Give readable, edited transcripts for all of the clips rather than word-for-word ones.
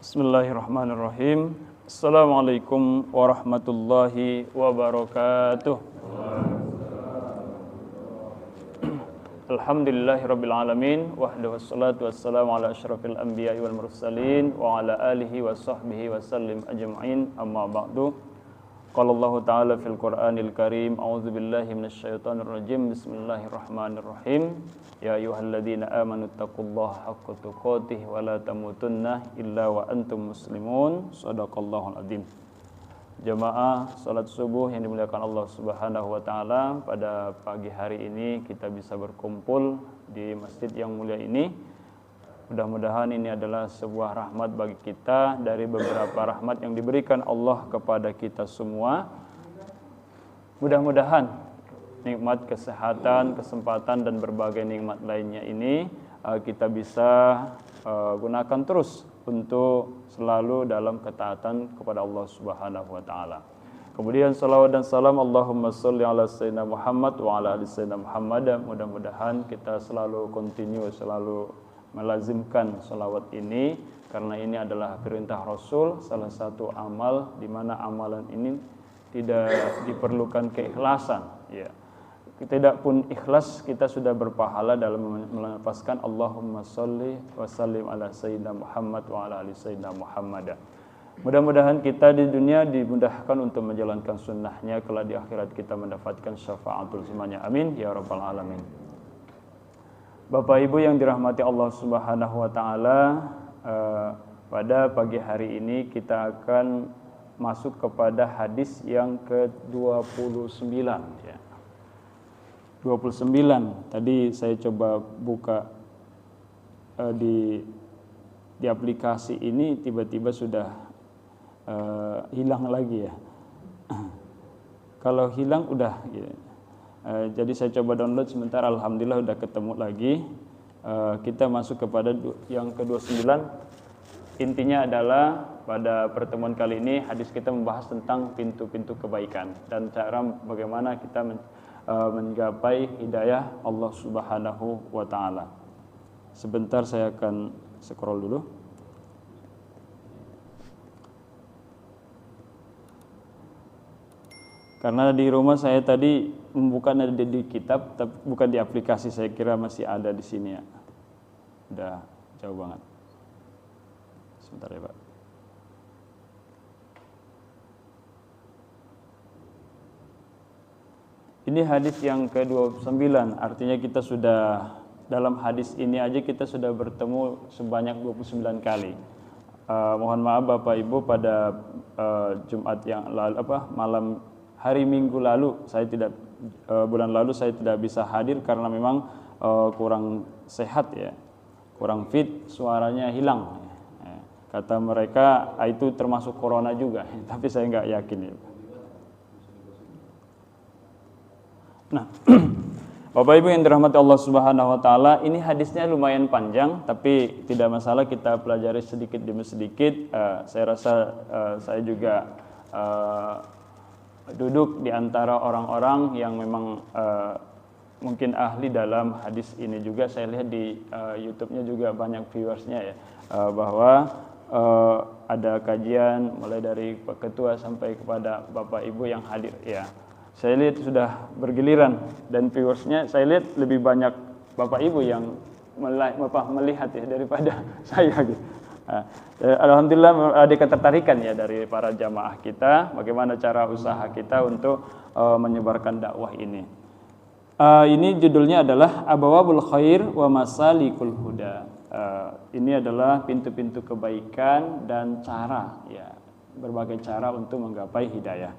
Bismillahirrahmanirrahim. Assalamualaikum warahmatullahi wabarakatuh. Alhamdulillahirabbil alamin wahdahu wassalatu wassalamu ala asyrafil anbiya'i wal mursalin wa ala alihi wa sahbihi wa sallim ajma'in, amma ba'du. Qala Allah ta'ala fil Qur'anil Karim, a'udzu billahi minasyaitonir rajim. Bismillahirrahmanirrahim. Ya ayyuhalladzina amanu taqullaha haqqa tuqatih wa la tamutunna illa wa antum muslimun. Shadaqallahul adzim. Jamaah salat subuh yang dimuliakan Allah Subhanahu wa taala, pada pagi hari ini kita bisa berkumpul di masjid yang mulia ini. Mudah-mudahan ini adalah sebuah rahmat bagi kita dari beberapa rahmat yang diberikan Allah kepada kita semua. Mudah-mudahan nikmat kesehatan, kesempatan dan berbagai nikmat lainnya ini kita bisa gunakan terus untuk selalu dalam ketaatan kepada Allah Subhanahu wa taala. Kemudian salawat dan salam Allahumma sholli ala sayyidina Muhammad wa ala ali sayyidina Muhammad. Mudah-mudahan kita selalu continue, selalu melazimkan salawat ini, karena ini adalah perintah Rasul, salah satu amal di mana amalan ini tidak diperlukan keikhlasan, ya. Tidak pun ikhlas kita sudah berpahala dalam melafazkan Allahumma sholli wa sallim ala sayyidina Muhammad wa ala ali sayyidina Muhammad. Mudah-mudahan kita di dunia dimudahkan untuk menjalankan sunnahnya, kelak di akhirat kita mendapatkan syafaatul semuanya. Amin ya rabbal alamin. Bapak Ibu yang dirahmati Allah Subhanahu wa taala, pada pagi hari ini kita akan masuk kepada hadis yang ke-29, ya. 29. Tadi saya coba buka di aplikasi ini, tiba-tiba sudah hilang lagi, ya. Kalau hilang udah, gitu. Jadi saya coba download sebentar, alhamdulillah udah ketemu lagi. Kita masuk kepada yang ke-29. Intinya adalah pada pertemuan kali ini hadis kita membahas tentang pintu-pintu kebaikan dan cara bagaimana kita menggapai hidayah Allah Subhanahu wa taala. Sebentar saya akan scroll dulu. Karena di rumah saya tadi membukanya di kitab, tapi bukan di aplikasi. Saya kira masih ada di sini, ya. Udah jauh banget. Sebentar ya, Pak. Ini hadis yang ke-29, artinya kita sudah, dalam hadis ini aja kita sudah bertemu sebanyak 29 kali. Mohon maaf Bapak Ibu, pada Jumat yang lalu, malam hari Minggu lalu, bulan lalu saya tidak bisa hadir karena memang kurang sehat, ya, kurang fit, suaranya hilang. Kata mereka itu termasuk corona juga, tapi saya nggak yakin, ya. Nah, Bapak Ibu yang dirahmati Allah Subhanahu wa taala, ini hadisnya lumayan panjang, tapi tidak masalah kita pelajari sedikit demi sedikit. Saya rasa saya juga duduk di antara orang-orang yang memang mungkin ahli dalam hadis ini juga. Saya lihat di YouTube-nya juga banyak viewersnya, ya, bahwa ada kajian mulai dari Pak Ketua sampai kepada Bapak Ibu yang hadir, ya. Saya lihat sudah bergiliran, dan viewersnya saya lihat lebih banyak Bapak Ibu yang melihat, ya, daripada saya, gitu. Alhamdulillah ada ketertarikan, ya, dari para jamaah kita bagaimana cara usaha kita untuk menyebarkan dakwah ini. Ini judulnya adalah Abwabul Khair wa Masalikul Huda. Ini adalah pintu-pintu kebaikan dan cara, ya, berbagai cara untuk menggapai hidayah.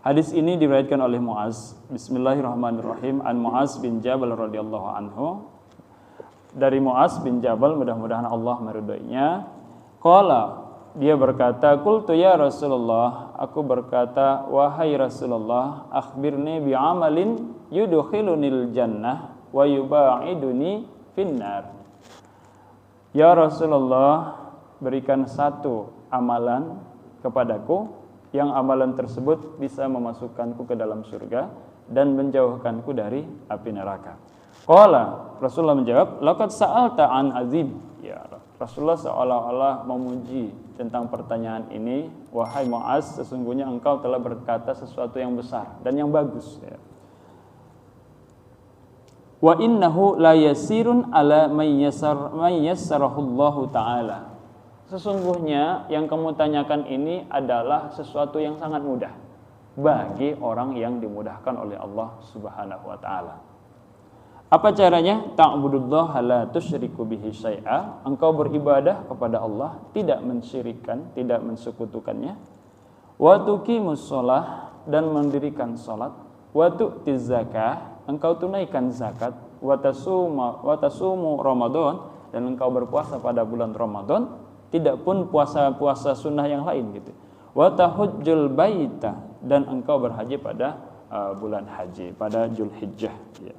Hadis ini diriwayatkan oleh Muaz. Bismillahirrahmanirrahim. An Muaz bin Jabal radhiyallahu anhu. Dari Muaz bin Jabal, mudah-mudahan Allah meridhoinya. Qala, dia berkata, qultu ya Rasulullah, aku berkata, wahai Rasulullah, akhbirni bi'amalin yudkhilunil jannah wa yuba'iduni finnar. Ya Rasulullah, berikan satu amalan kepadaku yang amalan tersebut bisa memasukkanku ke dalam surga dan menjauhkanku dari api neraka. Qala, Rasulullah menjawab, laqad sa'alta an azim. Ya, Rasulullah seolah-olah memuji tentang pertanyaan ini, wahai Mu'az, sesungguhnya engkau telah berkata sesuatu yang besar dan yang bagus, ya. Wa innahu la yasirun ala may yassarahu Allah Ta'ala. Sesungguhnya yang kamu tanyakan ini adalah sesuatu yang sangat mudah bagi orang yang dimudahkan oleh Allah Subhanahu wa taala. Apa caranya? Ta'budullaha la tusyriku bihi syai'a. Engkau beribadah kepada Allah, tidak mensyirikkan, tidak mensekutukannya. Wa tuqimus shalah, dan mendirikan salat. Wa tu'tiz zakah, engkau tunaikan zakat. Wa tasumu Ramadan, dan engkau berpuasa pada bulan Ramadan, tidak pun puasa sunnah yang lain gitu. Wa tahujjul baita, dan engkau berhaji pada bulan haji, pada Dzulhijjah, ya.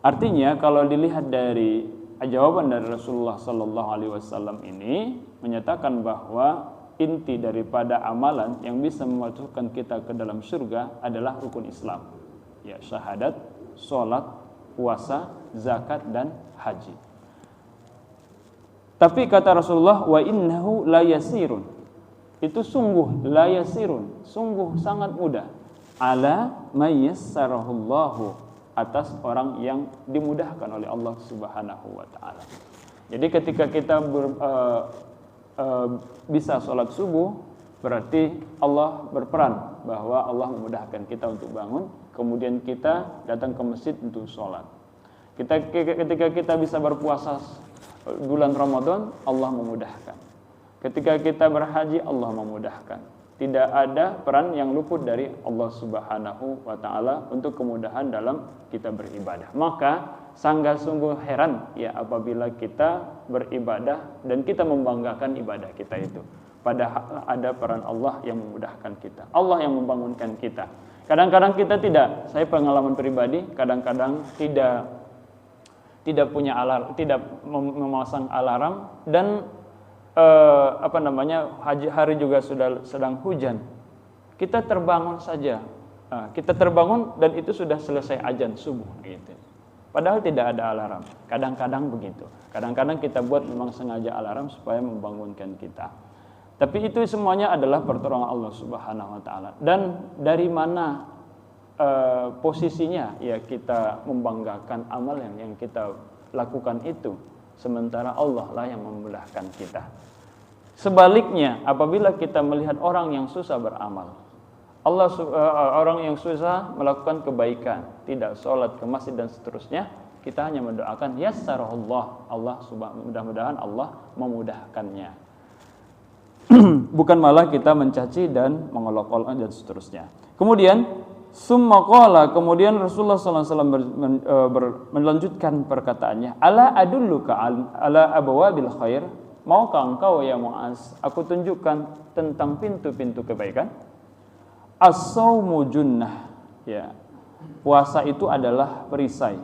Artinya kalau dilihat dari jawaban dari Rasulullah sallallahu alaihi wasallam ini menyatakan bahwa inti daripada amalan yang bisa memasukkan kita ke dalam surga adalah rukun Islam. Ya, syahadat, salat, puasa, zakat dan haji. Tapi kata Rasulullah, wa innahu la yasirun. Itu sungguh la yasirun, sungguh sangat mudah. Ala may yassarahullahu, atas orang yang dimudahkan oleh Allah Subhanahu wa taala. Jadi ketika kita bisa sholat subuh, berarti Allah berperan bahwa Allah memudahkan kita untuk bangun, kemudian kita datang ke masjid untuk sholat. Ketika kita bisa berpuasa bulan Ramadan, Allah memudahkan. Ketika kita berhaji, Allah memudahkan. Tidak ada peran yang luput dari Allah Subhanahu wa taala untuk kemudahan dalam kita beribadah. Maka sangat sungguh heran ya apabila kita beribadah dan kita membanggakan ibadah kita itu. Padahal ada peran Allah yang memudahkan kita. Allah yang membangunkan kita. Kadang-kadang kita tidak, saya pengalaman pribadi, kadang-kadang tidak punya alarm, tidak memasang alarm, dan hari juga sudah sedang hujan, kita terbangun saja, kita terbangun dan itu sudah selesai azan subuh gitu. Padahal tidak ada alarm. Kadang-kadang begitu. Kadang-kadang kita buat memang sengaja alarm supaya membangunkan kita. Tapi itu semuanya adalah pertolongan Allah Subhanahu wa taala. Dan dari mana posisinya ya kita membanggakan amal yang kita lakukan itu, sementara Allah lah yang memudahkan kita. Sebaliknya, apabila kita melihat orang yang susah beramal, orang yang susah melakukan kebaikan, tidak sholat ke masjid dan seterusnya, kita hanya mendoakan yassarahullah, mudah-mudahan Allah memudahkannya. Bukan malah kita mencaci dan mengolok-olok dan seterusnya. Kemudian summa qala, kemudian Rasulullah SAW melanjutkan perkataannya, ala adulluka ala abwabil khair, maukah engkau ya Mu'az aku tunjukkan tentang pintu-pintu kebaikan? As-saumu junnah, ya, puasa itu adalah perisai.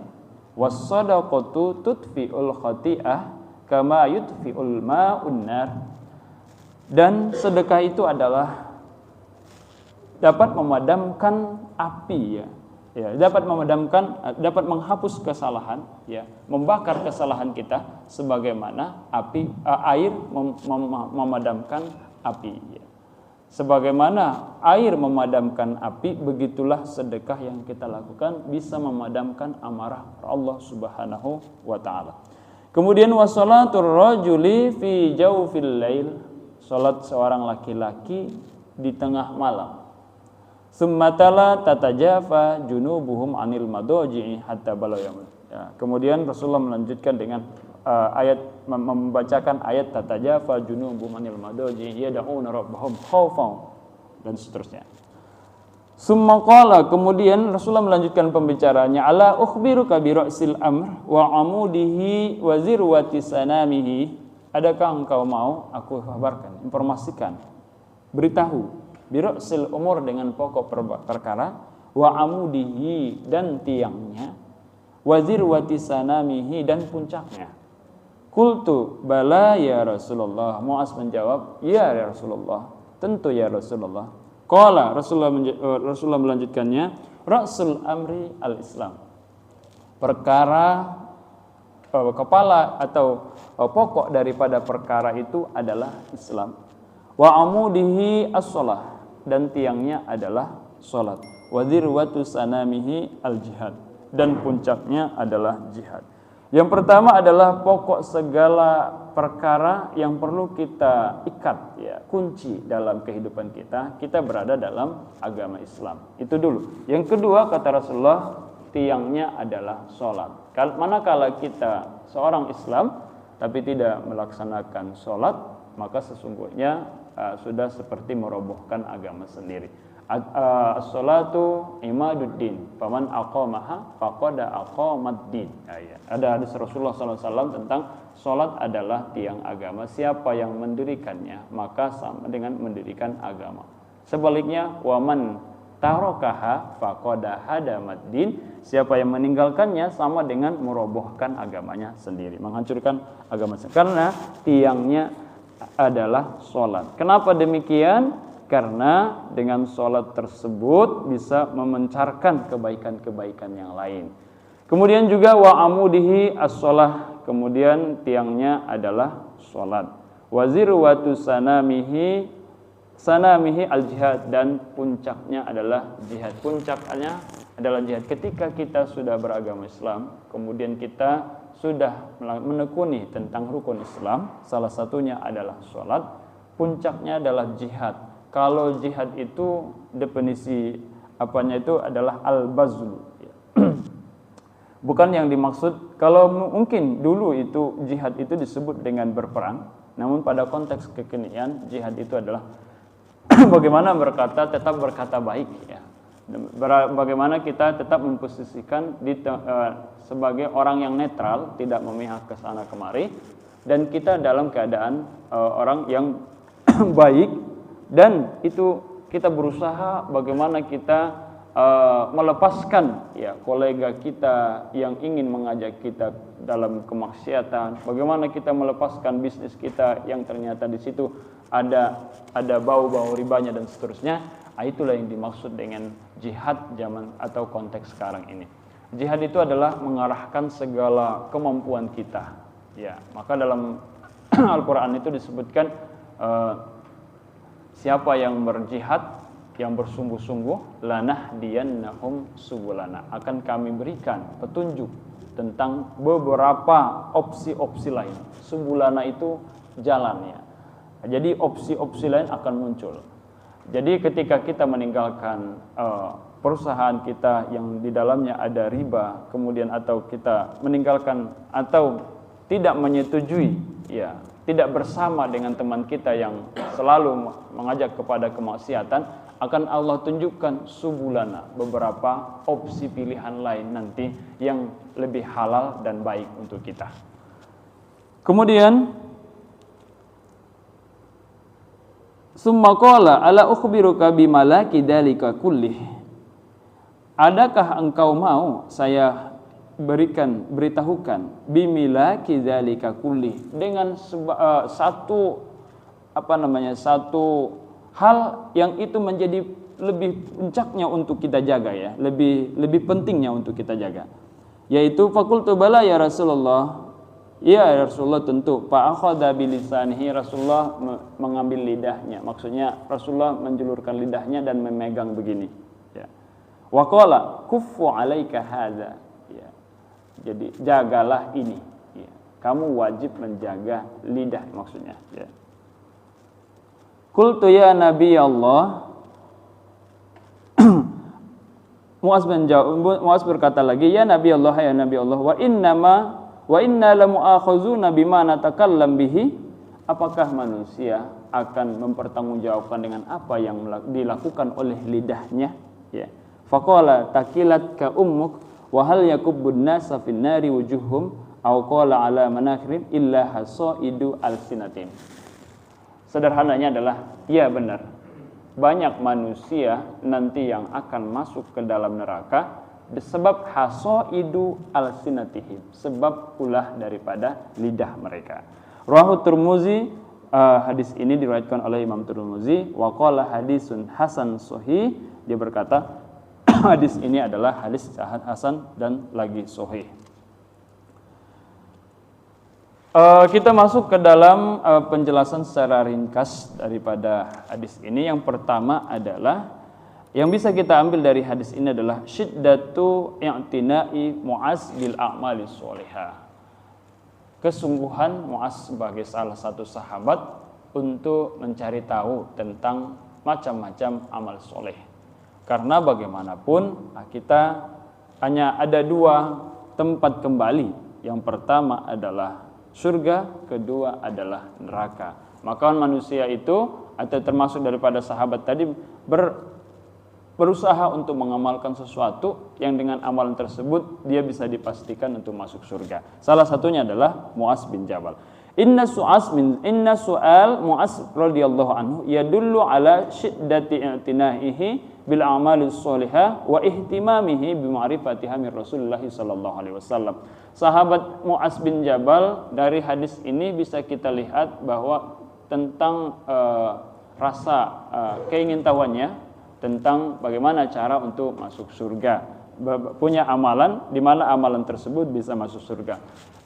Was-shadaqatu tudfi'ul khati'ah kama yudfi'ul ma'un nar, dan sedekah itu adalah dapat memadamkan api, ya, dapat dapat menghapus kesalahan, ya, membakar kesalahan kita sebagaimana air memadamkan api, ya. Sebagaimana air memadamkan api, begitulah sedekah yang kita lakukan bisa memadamkan amarah Allah Subhanahu wa taala. Kemudian wassalatur rajuli fi jawfil lail, salat seorang laki-laki di tengah malam. Summatala tatajafa junubuhum anil madaji'i hatta balayam. Ya, kemudian Rasulullah melanjutkan dengan membacakan ayat tatajafa junubuhum anil madaji'i yad'una rabbahum khaufan dan seterusnya. Summa qala, kemudian Rasulullah melanjutkan pembicaraannya, ala ukhbiruka bi ra'sil amr wa amudihi wa zirwati sanamihi. Adakah engkau mau aku kabarkan, informasikan, beritahu biroksil umur dengan pokok perkara, wa amudihi dan tiangnya, wazir wati sanamihi dan puncaknya. Qultu bala ya Rasulullah. Mu'az menjawab, ya Rasulullah, tentu ya Rasulullah. Qala, Rasulullah melanjutkannya, ra'sul amri al-Islam, perkara kepala atau pokok daripada perkara itu adalah Islam. Wa amudihi as-shalah, dan tiangnya adalah salat. Wa dzirwatu sanamihi al-jihad, dan puncaknya adalah jihad. Yang pertama adalah pokok segala perkara yang perlu kita ikat, ya, kunci dalam kehidupan kita berada dalam agama Islam. Itu dulu. Yang kedua, kata Rasulullah, tiangnya adalah sholat. Manakala kita seorang Islam tapi tidak melaksanakan sholat, maka sesungguhnya sudah seperti merobohkan agama sendiri. As-sholatu imaduddin, faman aqamaha faqad aqamaddin. Ada hadis Rasulullah SAW tentang sholat adalah tiang agama. Siapa yang mendirikannya maka sama dengan mendirikan agama. Sebaliknya, waman tarakaha faqad hadamaddin, siapa yang meninggalkannya sama dengan merobohkan agamanya sendiri, menghancurkan agama sendiri. Karena tiangnya adalah sholat. Kenapa demikian? Karena dengan sholat tersebut bisa memancarkan kebaikan-kebaikan yang lain. Kemudian juga wa amudihi as-shalah, kemudian tiangnya adalah sholat. Wa zirwatu sanamihi al-jihad, dan puncaknya adalah jihad. Puncaknya adalah jihad. Ketika kita sudah beragama Islam, kemudian kita sudah menekuni tentang rukun Islam, salah satunya adalah sholat, puncaknya adalah jihad. Kalau jihad itu definisi apanya itu adalah al-bazl. Bukan yang dimaksud, kalau mungkin dulu itu jihad itu disebut dengan berperang, namun pada konteks kekinian jihad itu adalah bagaimana tetap berkata baik, ya. Bagaimana kita tetap memposisikan sebagai orang yang netral, tidak memihak ke sana kemari, dan kita dalam keadaan orang yang baik. Dan itu kita berusaha bagaimana kita melepaskan, ya, kolega kita yang ingin mengajak kita dalam kemaksiatan, bagaimana kita melepaskan bisnis kita yang ternyata di situ ada bau-bau ribanya dan seterusnya. Itulah yang dimaksud dengan jihad zaman atau konteks sekarang ini. Jihad itu adalah mengarahkan segala kemampuan kita, ya. Maka dalam Al-Qur'an itu disebutkan siapa yang berjihad, yang bersungguh-sungguh, lanahdiyannahum subulana, akan kami berikan petunjuk tentang beberapa opsi-opsi lain. Subulana itu jalannya. Jadi opsi-opsi lain akan muncul. Jadi ketika kita meninggalkan perusahaan kita yang di dalamnya ada riba, kemudian atau kita meninggalkan atau tidak menyetujui, ya, tidak bersama dengan teman kita yang selalu mengajak kepada kemaksiatan, akan Allah tunjukkan subulana, beberapa opsi pilihan lain nanti yang lebih halal dan baik untuk kita. Kemudian summa qala ala ukhbiruka bimalaki dzalika kullih, adakah engkau mau saya beritahukan bimilaki dzalika kullih, dengan satu hal yang itu menjadi lebih puncaknya untuk kita jaga, ya, lebih pentingnya untuk kita jaga, yaitu faqultu bala ya Rasulullah, ya Rasulullah tentu. Fa akhadha bilisanihi, Rasulullah mengambil lidahnya, maksudnya Rasulullah menjulurkan lidahnya dan memegang begini, ya. Wa qala kuffu alaika hadza, ya. Jadi jagalah ini, ya. Kamu wajib menjaga lidah, maksudnya, ya. Qultu ya Nabi Allah, Muaz berkata lagi, ya Nabi Allah, ya Nabi Allah, wa inna lamu'akhazuna bima natakallam bihi, apakah manusia akan mempertanggungjawabkan dengan apa yang dilakukan oleh lidahnya, ya. Faqala takilat ka ummuk wa hal yakubbun nasa fin nari wujuhum aw qala ala manakhrim illa hasaidu alsinatin. Sederhananya adalah, ya benar, banyak manusia nanti yang akan masuk ke dalam neraka sebab hasaidu alsinatihim, sebab ulah daripada lidah mereka. Rawahu Tirmizi, hadis ini diriwayatkan oleh Imam Tirmizi, wa qala hadisun hasan sahih, dia berkata hadis ini adalah hadis hasan dan lagi sahih. Kita masuk ke dalam penjelasan secara ringkas daripada hadis ini. Yang pertama adalah yang bisa kita ambil dari hadis ini adalah syiddatu i'tina'i Mu'az bil a'mali sholihah. Kesungguhan Mu'az sebagai salah satu sahabat untuk mencari tahu tentang macam-macam amal soleh. Karena bagaimanapun kita hanya ada dua tempat kembali. Yang pertama adalah surga, kedua adalah neraka. Maka manusia itu atau termasuk daripada sahabat tadi berusaha untuk mengamalkan sesuatu yang dengan amalan tersebut dia bisa dipastikan untuk masuk surga. Salah satunya adalah Mu'az bin Jabal. Inna su'al Mu'az radhiyallahu anhu yadullu ala syiddati i'tina'ihi bil a'malis sholihah wa ihtimamihi bi ma'rifatiha min Rasulullah sallallahu alaihi wasallam. Sahabat Mu'az bin Jabal, dari hadis ini bisa kita lihat bahwa tentang rasa keingintahuannya tentang bagaimana cara untuk masuk surga. Punya amalan di mana amalan tersebut bisa masuk surga.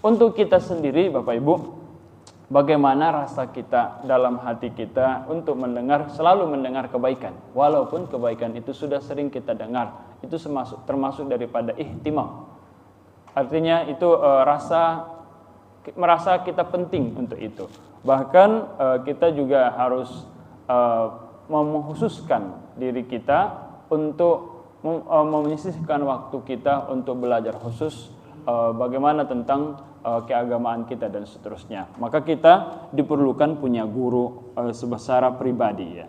Untuk kita sendiri Bapak Ibu, bagaimana rasa kita dalam hati kita untuk selalu mendengar kebaikan, walaupun kebaikan itu sudah sering kita dengar, itu termasuk daripada ihtimam. Artinya itu merasa kita penting untuk itu. Bahkan kita juga harus mengkhususkan diri kita untuk menyisihkan waktu kita untuk belajar khusus bagaimana tentang keagamaan kita dan seterusnya. Maka kita diperlukan punya guru secara pribadi ya.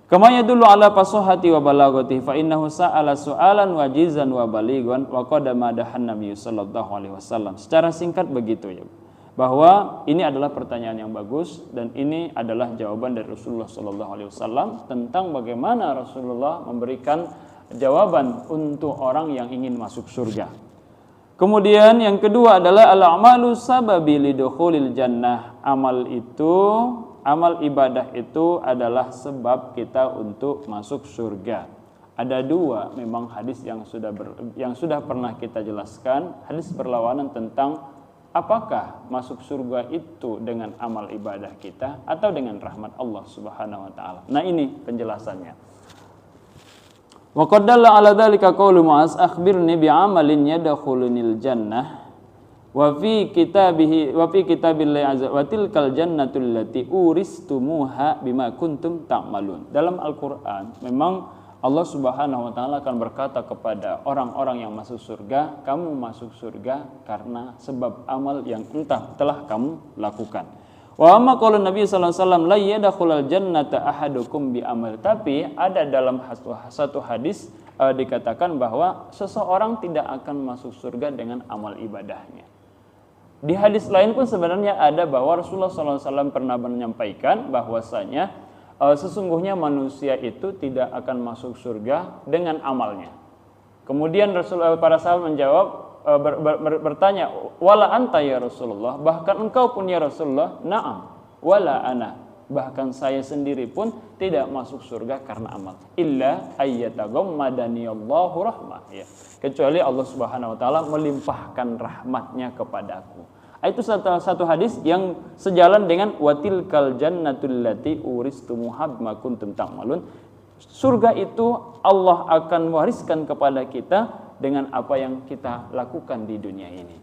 Kama yadullu ala fasahati wa balaghati fa innahu sa'ala su'alan wajizan wa balighan wa qad madahan Nabi sallallahu alaihi wasallam. Secara singkat begitu ya. Bahwa ini adalah pertanyaan yang bagus dan ini adalah jawaban dari Rasulullah sallallahu alaihi wasallam tentang bagaimana Rasulullah memberikan jawaban untuk orang yang ingin masuk surga. Kemudian yang kedua adalah al-a'malu sababi lidukhulil jannah. Amal ibadah itu adalah sebab kita untuk masuk surga. Ada dua memang hadis yang sudah pernah kita jelaskan, hadis berlawanan tentang apakah masuk surga itu dengan amal ibadah kita atau dengan rahmat Allah Subhanahu wa taala. Nah, ini penjelasannya. Wa qad dalla ala dzalika qaulu Mu'az akhbirni bi'amalin yadkhulunil jannah wa fi kitabillahi azza wa tilkal jannatul lati uristumuha bima kuntum ta'malun. Dalam Al-Qur'an memang Allah Subhanahu wa taala akan berkata kepada orang-orang yang masuk surga, kamu masuk surga karena sebab amal yang entah telah kamu lakukan. Wa amma qaulun Nabi sallallahu alaihi wasallam la yadkhulul jannata ahadukum bi amal. Tapi ada dalam satu hadis dikatakan bahwa seseorang tidak akan masuk surga dengan amal ibadahnya. Di hadis lain pun sebenarnya ada bahwa Rasulullah SAW pernah menyampaikan bahwasanya sesungguhnya manusia itu tidak akan masuk surga dengan amalnya. Kemudian para sahabat menjawab, bertanya, wala anta ya Rasulullah, bahkan engkau pun ya Rasulullah, na'am, wala ana, bahkan saya sendiri pun tidak masuk surga karena amal. Illa ayyataghammadaniyallahu rahmah, ya. Kecuali Allah Subhanahu wa taala melimpahkan rahmatnya kepadaku. Itu satu hadis yang sejalan dengan watilkal jannatul lati uristumuha bima kuntum ta'malun. Surga itu Allah akan wariskan kepada kita dengan apa yang kita lakukan di dunia ini.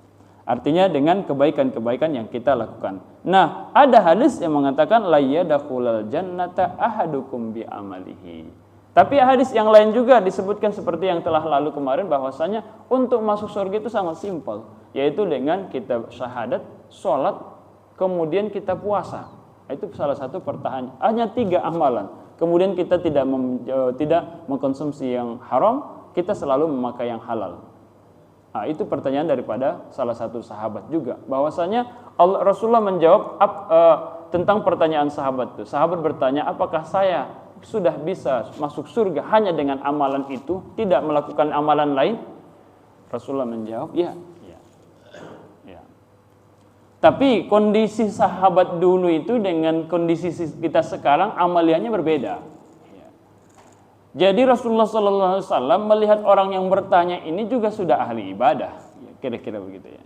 Artinya dengan kebaikan-kebaikan yang kita lakukan. Nah, ada hadis yang mengatakan la yadkhulul jannata ahadukum bi amalihi. Tapi hadis yang lain juga disebutkan seperti yang telah lalu kemarin bahwasanya untuk masuk surga itu sangat simpel, yaitu dengan kita syahadat, sholat, kemudian kita puasa. Itu salah satu pertahanan. Hanya 3 amalan. Kemudian kita tidak mengkonsumsi yang haram, kita selalu memakai yang halal. Nah, itu pertanyaan daripada salah satu sahabat juga, bahwasanya Rasulullah menjawab tentang pertanyaan sahabat itu. Sahabat bertanya, apakah saya sudah bisa masuk surga hanya dengan amalan itu, tidak melakukan amalan lain? Rasulullah menjawab, ya. Tapi kondisi sahabat dulu itu dengan kondisi kita sekarang amaliannya berbeda. Jadi Rasulullah SAW melihat orang yang bertanya ini juga sudah ahli ibadah, kira-kira begitu ya.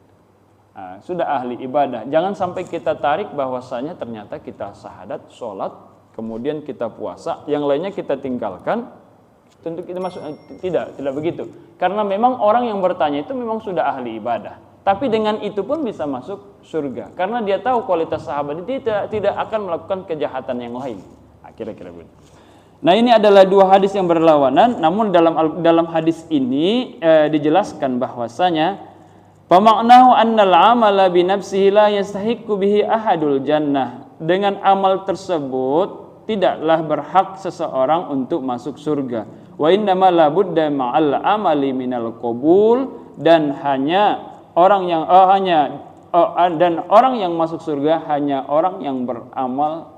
Sudah ahli ibadah. Jangan sampai kita tarik bahwasanya ternyata kita syahadat, sholat, kemudian kita puasa, yang lainnya kita tinggalkan. Tentu kita masuk, tidak begitu. Karena memang orang yang bertanya itu memang sudah ahli ibadah. Tapi dengan itu pun bisa masuk surga. Karena dia tahu kualitas sahabat itu tidak akan melakukan kejahatan yang lain. Kira-kira begitu. Nah, ini adalah dua hadis yang berlawanan. Namun dalam hadis ini dijelaskan bahwasanya pamaknahu annal amala bi nafsihi la yastahiqqu bihi ahadul jannah. Dengan amal tersebut tidaklah berhak seseorang untuk masuk surga. Wa innama la budda ma'al amali minal qabul, dan orang yang masuk surga hanya orang yang beramal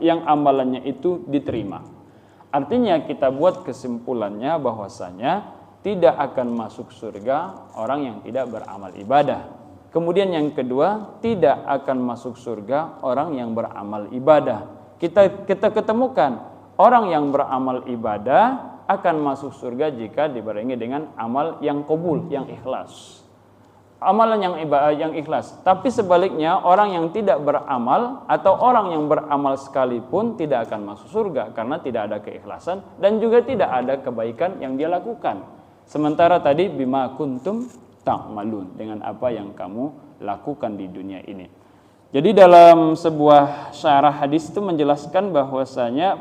yang amalannya itu diterima. Artinya kita buat kesimpulannya bahwasanya tidak akan masuk surga orang yang tidak beramal ibadah. Kemudian yang kedua, tidak akan masuk surga orang yang beramal ibadah. Kita ketemukan orang yang beramal ibadah akan masuk surga jika dibarengi dengan amal yang qabul, yang ikhlas. Amalan yang ikhlas. Tapi sebaliknya, orang yang tidak beramal atau orang yang beramal sekalipun tidak akan masuk surga karena tidak ada keikhlasan dan juga tidak ada kebaikan yang dia lakukan. Sementara tadi bima kuntum ta'malun, dengan apa yang kamu lakukan di dunia ini. Jadi dalam sebuah syarah hadis itu menjelaskan bahwasanya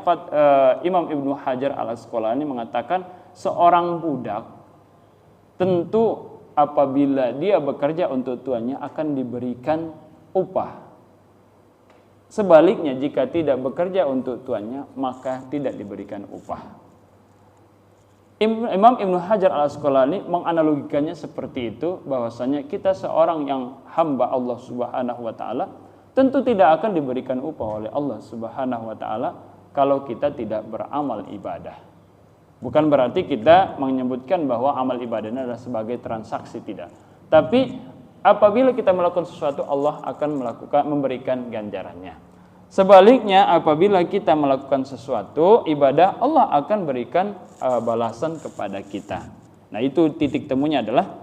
Imam Ibnu Hajar Al-Asqalani mengatakan seorang budak tentu apabila dia bekerja untuk tuannya akan diberikan upah. Sebaliknya jika tidak bekerja untuk tuannya maka tidak diberikan upah. Imam Ibnu Hajar Al-Asqalani menganalogikannya seperti itu, bahwasanya kita seorang yang hamba Allah Subhanahu wa taala tentu tidak akan diberikan upah oleh Allah Subhanahu wa taala kalau kita tidak beramal ibadah. Bukan berarti kita menyebutkan bahwa amal ibadahnya adalah sebagai transaksi, tidak. Tapi apabila kita melakukan sesuatu, Allah akan memberikan ganjarannya. Sebaliknya apabila kita melakukan sesuatu ibadah, Allah akan berikan balasan kepada kita. Nah, itu titik temunya adalah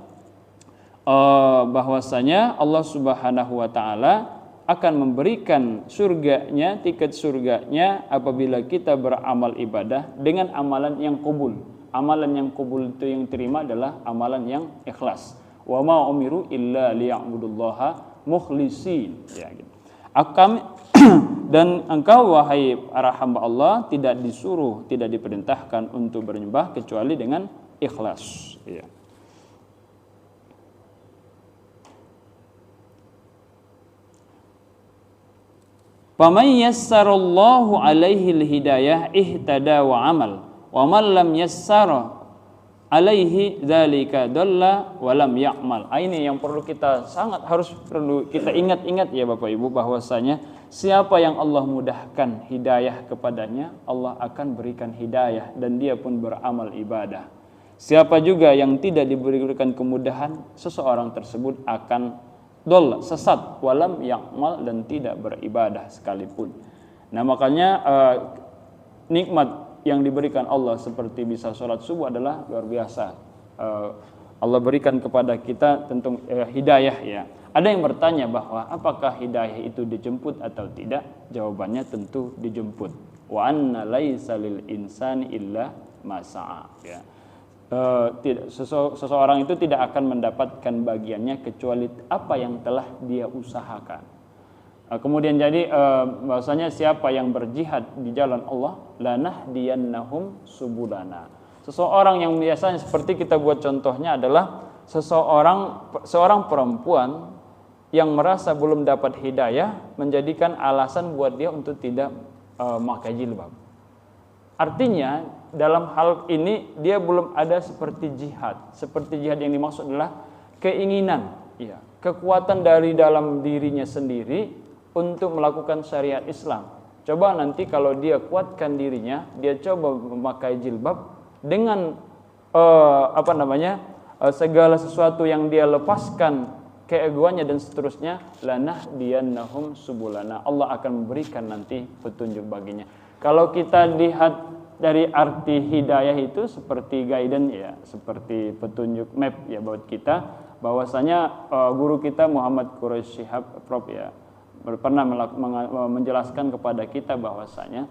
bahwasanya Allah Subhanahu wa taala akan memberikan surganya, tiket surganya apabila kita beramal ibadah dengan amalan yang qabul. Amalan yang qabul itu yang terima adalah amalan yang ikhlas. Wa ma umiru illa liya'budullaha mukhlisin, ya gitu. Dan engkau wahai para hamba Allah tidak diperintahkan untuk menyembah kecuali dengan ikhlas, ya. Faman yassarallahu alaihi alhidayah ihtada wa amal wa man lam yassara alaihi dzalika dalla wa lam ya'mal. Ini yang perlu kita ingat-ingat ya Bapak Ibu, bahwasanya siapa yang Allah mudahkan hidayah kepadanya, Allah akan berikan hidayah dan dia pun beramal ibadah. Siapa juga yang tidak diberikan kemudahan, seseorang tersebut akan sesat, walam ya'mal, dan tidak beribadah sekalipun. Nah, makanya nikmat yang diberikan Allah seperti bisa sholat subuh adalah luar biasa. Allah berikan kepada kita tentu hidayah, ya. Ada yang bertanya bahwa apakah hidayah itu dijemput atau tidak? Jawabannya tentu dijemput. Wa anna laisa lil insani illa ma sa'a, ya. Seseorang itu tidak akan mendapatkan bagiannya kecuali apa yang telah dia usahakan. Kemudian jadi bahwasanya siapa yang berjihad di jalan Allah, lanahdiyannahum subulana. Seseorang yang biasanya seperti kita buat contohnya adalah seorang perempuan yang merasa belum dapat hidayah menjadikan alasan buat dia untuk tidak memakai jilbab. Artinya dalam hal ini dia belum ada seperti jihad. Seperti jihad yang dimaksud adalah keinginan, ya, kekuatan dari dalam dirinya sendiri untuk melakukan syariat Islam. Coba nanti kalau dia kuatkan dirinya, dia coba memakai jilbab dengan segala sesuatu yang dia lepaskan keegoannya dan seterusnya, lanahdiyannahum subulana. Allah akan memberikan nanti petunjuk baginya. Kalau kita lihat dari arti hidayah itu seperti guidance, ya, seperti petunjuk map, ya, buat kita. bahwasanya guru kita Muhammad Quraisy Shihab Prof ya pernah menjelaskan kepada kita bahwasanya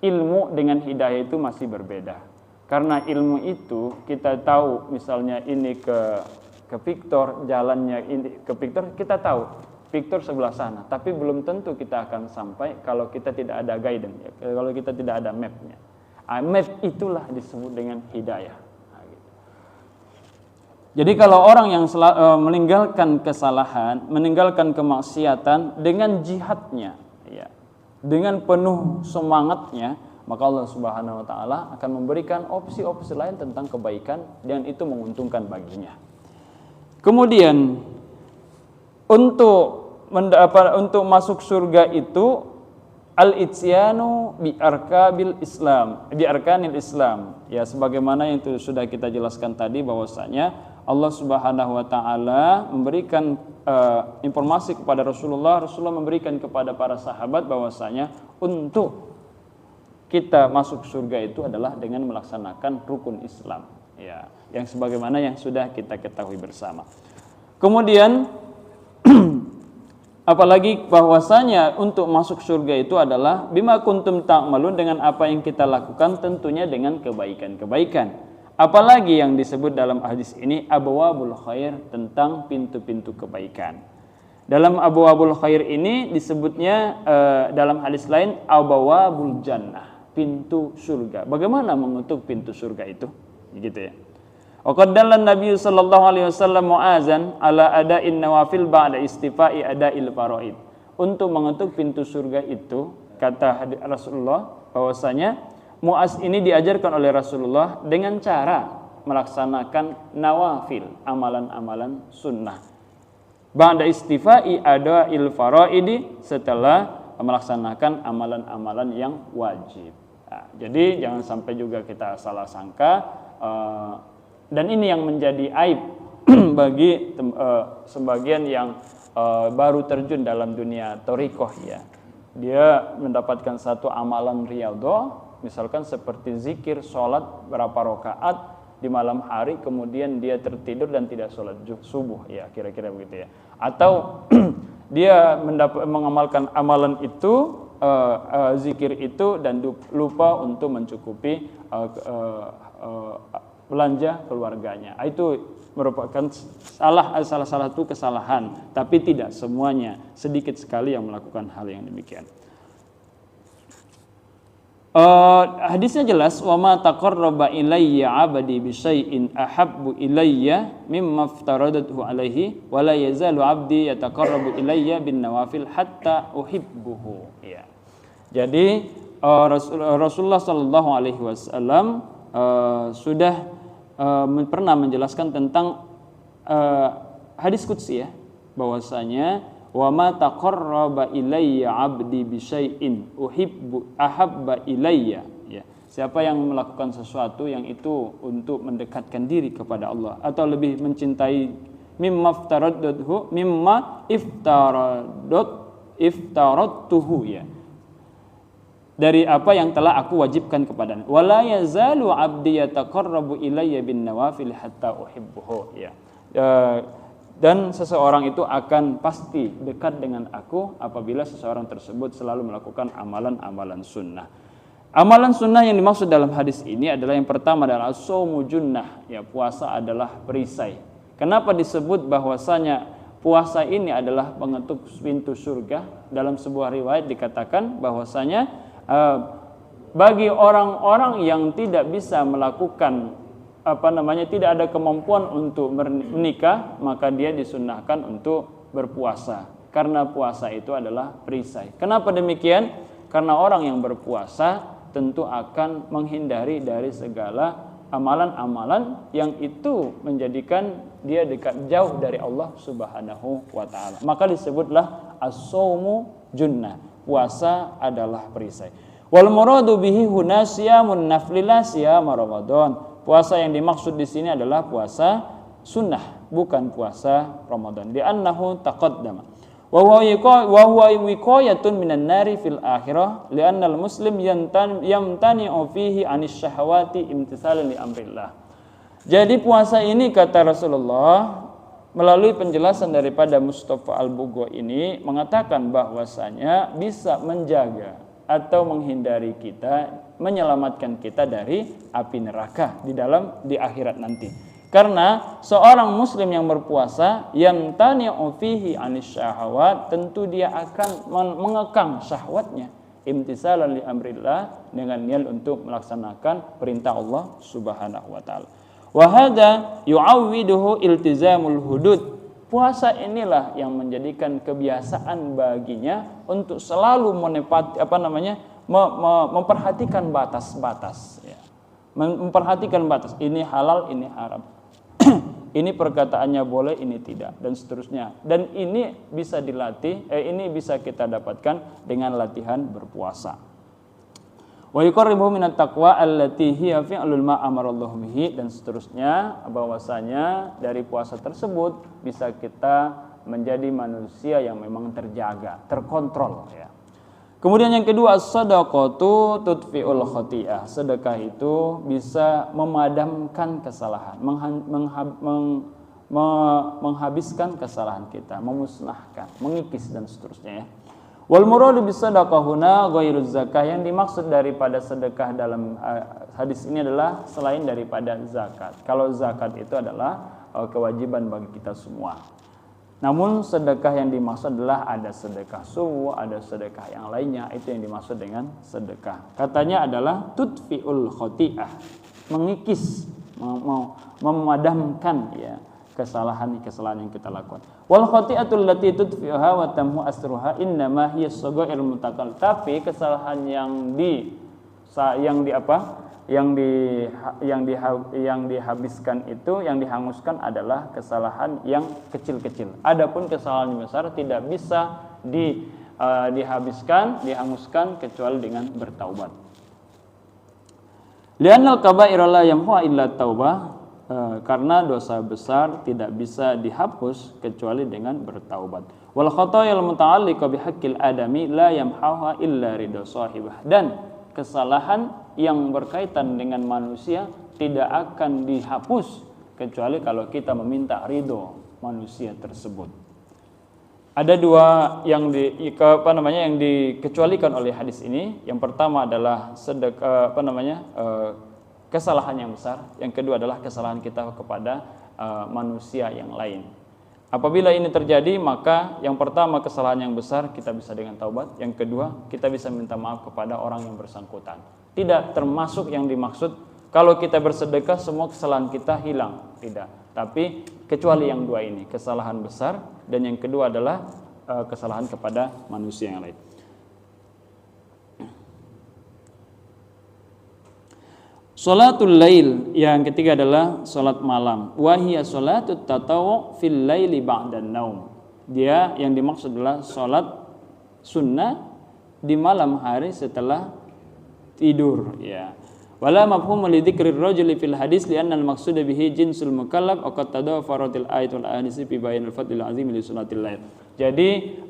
ilmu dengan hidayah itu masih berbeda. Karena ilmu itu kita tahu misalnya ini ke Victor, jalannya ini ke Victor, kita tahu Victor sebelah sana, tapi belum tentu kita akan sampai kalau kita tidak ada guidance ya, kalau kita tidak ada mapnya. Map itulah disebut dengan hidayah. Nah, gitu. Jadi kalau orang yang meninggalkan kesalahan, meninggalkan kemaksiatan dengan jihadnya, ya, dengan penuh semangatnya, maka Allah Subhanahu Wa Taala akan memberikan opsi-opsi lain tentang kebaikan dan itu menguntungkan baginya. Kemudian untuk masuk surga itu al-ityanu bi arkanil Islam. Ya sebagaimana yang itu sudah kita jelaskan tadi bahwasanya Allah Subhanahu wa taala memberikan informasi kepada Rasulullah memberikan kepada para sahabat bahwasanya untuk kita masuk surga itu adalah dengan melaksanakan rukun Islam. Ya, yang sebagaimana yang sudah kita ketahui bersama. Kemudian apalagi bahwasanya untuk masuk surga itu adalah bima kuntum ta'malun, dengan apa yang kita lakukan tentunya dengan kebaikan-kebaikan. Apalagi yang disebut dalam hadis ini abwabul khair, tentang pintu-pintu kebaikan. Dalam abwabul khair ini disebutnya dalam hadis lain abwabul jannah, pintu surga. Bagaimana mengetuk pintu surga itu? Gitu ya. Wa qaddallan Nabi sallallahu alaihi wasallam Mu'azan ala ada'in nawafil ba'da istifa'i ada'il faraid. Untuk mengetuk pintu surga itu, kata Rasulullah bahwasanya Mu'az ini diajarkan oleh Rasulullah dengan cara melaksanakan nawafil, amalan-amalan sunnah. Ba'da istifa'i ada'il faraidi, setelah melaksanakan amalan-amalan yang wajib. Nah, jadi jangan sampai juga kita salah sangka, dan ini yang menjadi aib bagi sebagian yang baru terjun dalam dunia thariqah ya. Dia mendapatkan satu amalan riyadhah, misalkan seperti zikir, sholat berapa rakaat di malam hari, kemudian dia tertidur dan tidak sholat subuh ya, kira-kira begitu ya. Atau dia mengamalkan amalan itu, zikir itu, dan lupa untuk mencukupi belanja keluarganya. Itu merupakan salah satu kesalahan, tapi tidak semuanya, sedikit sekali yang melakukan hal yang demikian. Hadisnya jelas, wa ma taqarraba ilayya 'abdi bi syai'in ahabbu ilayya mimma aftaradatuhu alaihi wa la yazalu 'abdi yataqarrabu ilayya bin nawafil hatta uhibbuhu. Ya. Jadi Rasulullah sallallahu alaihi wasallam sudah pernah menjelaskan tentang hadis qudsi ya, bahwasanya wa ma taqarraba ilayya 'abdi bi syai'in uhibbu ahabba ilayya, ya. Siapa yang melakukan sesuatu yang itu untuk mendekatkan diri kepada Allah atau lebih mencintai mimma iftaradtuhu ya, dari apa yang telah aku wajibkan kepadanya. Wala yazalu 'abdi yataqarrabu ilayya bin nawafil hatta uhibbuhu ya. Dan seseorang itu akan pasti dekat dengan aku apabila seseorang tersebut selalu melakukan amalan-amalan sunnah. Amalan sunnah yang dimaksud dalam hadis ini adalah yang pertama adalah as-shaumu junnah, ya, puasa adalah perisai. Kenapa disebut bahwasanya puasa ini adalah pengetuk pintu surga? Dalam sebuah riwayat dikatakan bahwasanya bagi orang-orang yang tidak bisa melakukan tidak ada kemampuan untuk menikah, maka dia disunnahkan untuk berpuasa, karena puasa itu adalah perisai. Kenapa demikian? Karena orang yang berpuasa tentu akan menghindari dari segala amalan-amalan yang itu menjadikan dia dekat jauh dari Allah Subhanahu wa taala. Maka disebutlah as-shaumu junnah, puasa adalah perisai. Wal muradu bihi huna siyamun nafli la siyama Ramadan. Puasa yang dimaksud di sini adalah puasa sunnah, bukan puasa Ramadan. Li'annahu taqaddama. Wa huwa wiqayatun minan nari fil akhirah, li'anna al-muslim yamtani'u fihi 'anis syahawati imtithalan li amrillah. Jadi puasa ini kata Rasulullah melalui penjelasan daripada Mustafa Al-Bugho ini mengatakan bahwasanya bisa menjaga atau menghindari kita, menyelamatkan kita dari api neraka di akhirat nanti. Karena seorang muslim yang berpuasa yamtani'u fihi 'anis syahawat, tentu dia akan mengekang syahwatnya, imtisalan li amrillah, dengan niat untuk melaksanakan perintah Allah Subhanahu wa taala. Wa hadza yu'awwiduhu iltizamul hudud. Puasa inilah yang menjadikan kebiasaan baginya untuk selalu menepati memperhatikan batas-batas ya. Memperhatikan batas, ini halal, ini haram. Ini perkataannya boleh, ini tidak, dan seterusnya. Dan ini bisa dilatih, ini bisa kita dapatkan dengan latihan berpuasa. Wa yuqarribuhu minat taqwa allati hiya fi'lul ma amarallahu bihi, dan seterusnya, bahwasanya dari puasa tersebut bisa kita menjadi manusia yang memang terjaga, terkontrol ya. Kemudian yang kedua, as-shadaqatu tudfi'ul khati'ah. Sedekah itu bisa memadamkan kesalahan, menghabiskan kesalahan kita, memusnahkan, mengikis dan seterusnya ya. Wal muradu bis sadaqah huna ghairu zakah. Yang dimaksud daripada sedekah dalam hadis ini adalah selain daripada zakat. Kalau zakat itu adalah kewajiban bagi kita semua. Namun sedekah yang dimaksud adalah ada sedekah subuh, ada sedekah yang lainnya, itu yang dimaksud dengan sedekah. Katanya adalah tudfi'ul khoti'ah, mengikis, memadamkan ya kesalahan yang kita lakukan. Wal khoti'atul lati tudfi'uha wa tamhu asruha innama hiya as-saghair mutakal. Tapi kesalahan yang dihabiskan itu, yang dihanguskan adalah kesalahan yang kecil-kecil. Adapun kesalahan yang besar tidak bisa dihanguskan kecuali dengan bertaubat. Li'annal kaba'ira la yamhuha illa taubah, karena dosa besar tidak bisa dihapus kecuali dengan bertaubat. Wal khatayal muta'alliqa bihaqqil adami la yamhuha illa ridha sahibah. Dan kesalahan yang berkaitan dengan manusia tidak akan dihapus kecuali kalau kita meminta ridho manusia tersebut. Ada dua yang dikecualikan oleh hadis ini. Yang pertama adalah kesalahan yang besar. Yang kedua adalah kesalahan kita kepada manusia yang lain. Apabila ini terjadi, maka yang pertama kesalahan yang besar kita bisa dengan taubat. Yang kedua, kita bisa minta maaf kepada orang yang bersangkutan. Tidak termasuk yang dimaksud kalau kita bersedekah semua kesalahan kita hilang, tidak. Tapi kecuali yang dua ini, kesalahan besar, dan yang kedua adalah kesalahan kepada manusia yang lain. Salatul lail, yang ketiga adalah salat malam. Wa hiya salatut tatawwu fil laili ba'dan naum. Dia yang dimaksud adalah salat sunnah di malam hari setelah tidur ya. Wala mafhum li dzikrir rajuli fil hadis li'anna al-maqsud bihi jinsul mukallaf wa qad tadawfaratil ayat wal ahadits fi bayanil fadlil azim li salatil lail. Jadi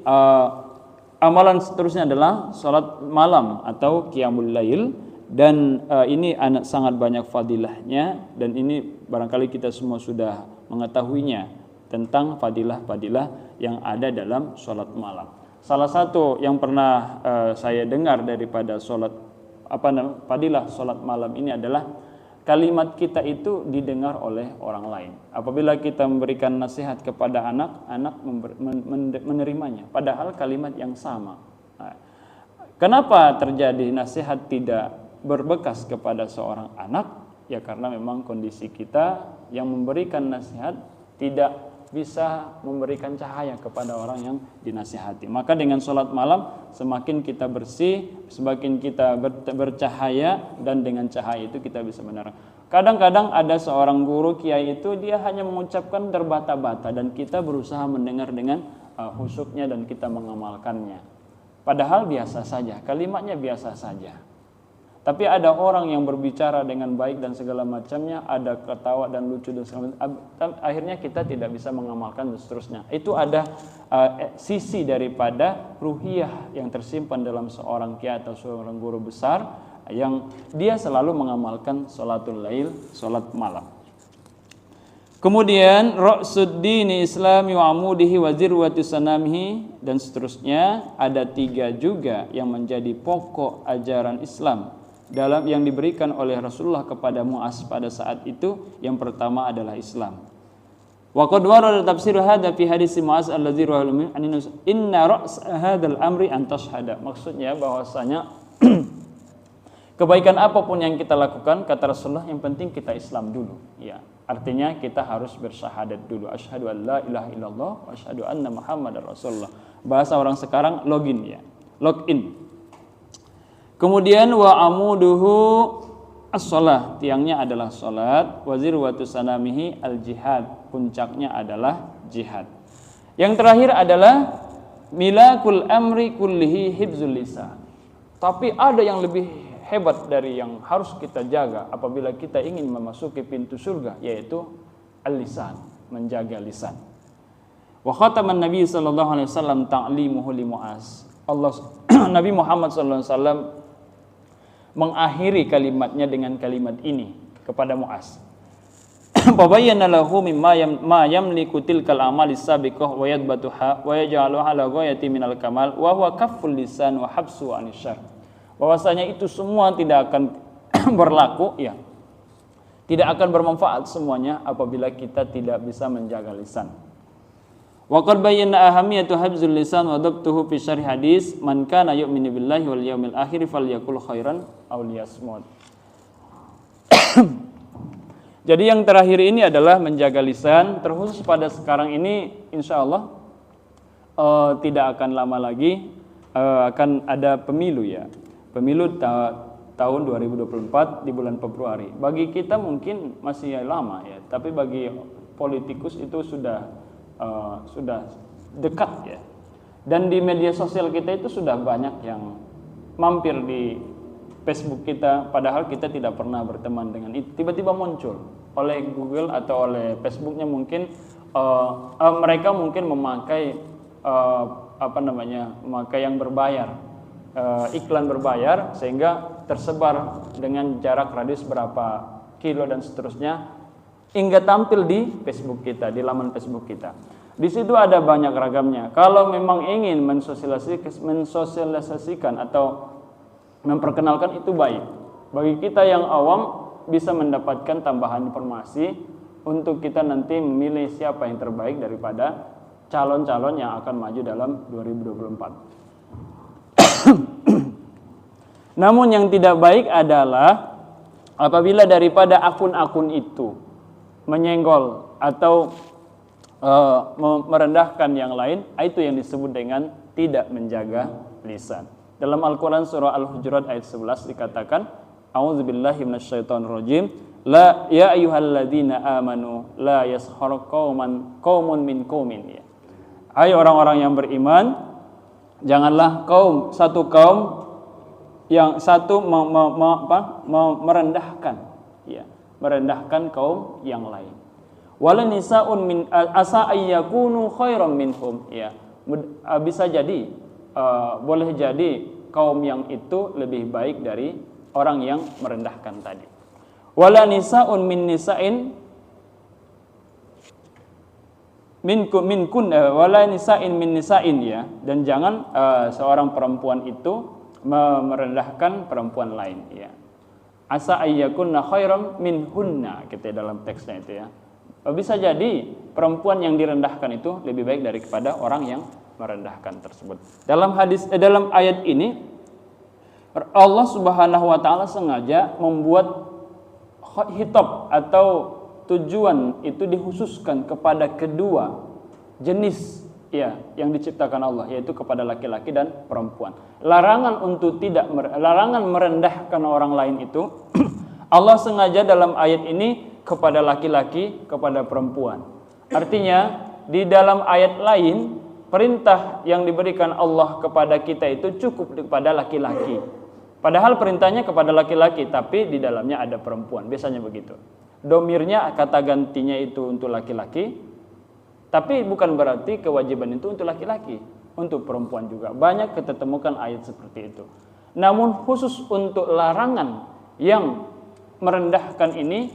amalan seterusnya adalah salat malam atau qiyamul lail. Dan ini sangat banyak fadilahnya, dan ini barangkali kita semua sudah mengetahuinya tentang fadilah-fadilah yang ada dalam sholat malam. Salah satu yang pernah saya dengar daripada fadilah sholat malam ini adalah kalimat kita itu didengar oleh orang lain. Apabila kita memberikan nasihat kepada anak menerimanya, padahal kalimat yang sama. Nah, kenapa terjadi nasihat tidak berbekas kepada seorang anak? Ya karena memang kondisi kita yang memberikan nasihat tidak bisa memberikan cahaya kepada orang yang dinasihati. Maka dengan sholat malam semakin kita bersih, semakin kita bercahaya, dan dengan cahaya itu kita bisa menerang. Kadang-kadang ada seorang guru kiai itu dia hanya mengucapkan terbata-bata dan kita berusaha mendengar dengan khusyuknya dan kita mengamalkannya. Padahal biasa saja, kalimatnya biasa saja. Tapi ada orang yang berbicara dengan baik dan segala macamnya, ada ketawa dan lucu dan segala macam, akhirnya kita tidak bisa mengamalkan dan seterusnya. Itu ada sisi daripada ruhiyah yang tersimpan dalam seorang kiai atau seorang guru besar yang dia selalu mengamalkan sholatul lail, sholat malam. Kemudian ra'suddini islami wa amudihi wa zirwatu sanamihi, dan seterusnya. Ada 3 juga yang menjadi pokok ajaran Islam dalam yang diberikan oleh Rasulullah kepada Mu'az pada saat itu. Yang pertama adalah Islam. Wa qad warada tafsir hadza fi hadis Mu'az allazi rawahu inna ra's hadzal amri an tashhada. Maksudnya bahwasanya kebaikan apapun yang kita lakukan, kata Rasulullah, yang penting kita Islam dulu, ya. Artinya kita harus bersyahadat dulu. Asyhadu an la ilaha illallah wa asyhadu anna Muhammadar Rasulullah. Bahasa orang sekarang login, ya. Login. Kemudian wa amuduhu as-shalah, tiangnya adalah salat, wa zirwatu sanamihi al-jihad, puncaknya adalah jihad. Yang terakhir adalah milakul amri kullihi hifzul lisan. Tapi ada yang lebih hebat dari yang harus kita jaga apabila kita ingin memasuki pintu surga, yaitu al-lisan, menjaga lisan. Wa khataman Nabi sallallahu alaihi wasallam ta'limuhu li Mu'az. Nabi Muhammad sallallahu alaihi wasallam mengakhiri kalimatnya dengan kalimat ini kepada Mu'az. Fabayyana lahu ma yamliku tilkal amali sabiqah wa yadbatuha wa yaj'aluha ala ghayati minal kamal wa huwa kafful lisan wa habsu anisyar. Bahwasanya itu semua tidak akan berlaku, ya, tidak akan bermanfaat semuanya apabila kita tidak bisa menjaga lisan. Wa qad bayyana ahamiyatu habzul lisan wa dabtuhu fi syarh hadis man kana yu'minu billahi wal yawmil akhir falyakul khairan aw liyasmut. Jadi yang terakhir ini adalah menjaga lisan, terkhusus pada sekarang ini insyaallah tidak akan lama lagi akan ada pemilu, ya. Pemilu tahun 2024 di bulan Februari. Bagi kita mungkin masih lama, ya, tapi bagi politikus itu sudah dekat, ya. Dan di media sosial kita itu sudah banyak yang mampir di Facebook kita, padahal kita tidak pernah berteman dengan itu. Tiba-tiba muncul oleh Google atau oleh Facebooknya, mungkin mereka mungkin memakai memakai yang berbayar. Iklan berbayar, sehingga tersebar dengan jarak radius berapa kilo dan seterusnya hingga tampil di Facebook kita, di laman Facebook kita. Di situ ada banyak ragamnya. Kalau memang ingin mensosialisasikan atau memperkenalkan, itu baik. Bagi kita yang awam bisa mendapatkan tambahan informasi untuk kita nanti memilih siapa yang terbaik daripada calon-calon yang akan maju dalam 2024. Namun yang tidak baik adalah apabila daripada akun-akun itu menyenggol atau merendahkan yang lain, itu yang disebut dengan tidak menjaga lisan. Dalam Al-Quran surah Al-Hujurat ayat 11 dikatakan, A'udzubillahi minasyaitonirrajim, la ya ayyuhalladzina amanu la yaskhar qaumun min qaumin. Hai orang-orang yang beriman, janganlah satu kaum yang satu merendahkan, ya, merendahkan kaum yang lain. Wala nisaun min asa ayyakunu khairan minhum, ya. Bisa jadi boleh jadi kaum yang itu lebih baik dari orang yang merendahkan tadi. Wala nisaun min nisa'in minkun wala nisa'in min nisa'in, ya, dan jangan seorang perempuan itu merendahkan perempuan lain, ya. Asa ayyakunna khairam minhunna, kita dalam teksnya itu, ya. Bisa jadi perempuan yang direndahkan itu lebih baik daripada orang yang merendahkan tersebut. Dalam ayat ini Allah Subhanahu wa taala sengaja membuat khitab atau tujuan itu dikhususkan kepada kedua jenis, ya, yang diciptakan Allah, yaitu kepada laki-laki dan perempuan. Larangan merendahkan orang lain itu Allah sengaja dalam ayat ini kepada laki-laki, kepada perempuan. Artinya di dalam ayat lain perintah yang diberikan Allah kepada kita itu cukup kepada laki-laki. Padahal perintahnya kepada laki-laki, tapi di dalamnya ada perempuan. Biasanya begitu. Domirnya, kata gantinya itu untuk laki-laki, tapi bukan berarti kewajiban itu untuk laki-laki, untuk perempuan juga. Banyak kita temukan ayat seperti itu. Namun khusus untuk larangan yang merendahkan ini,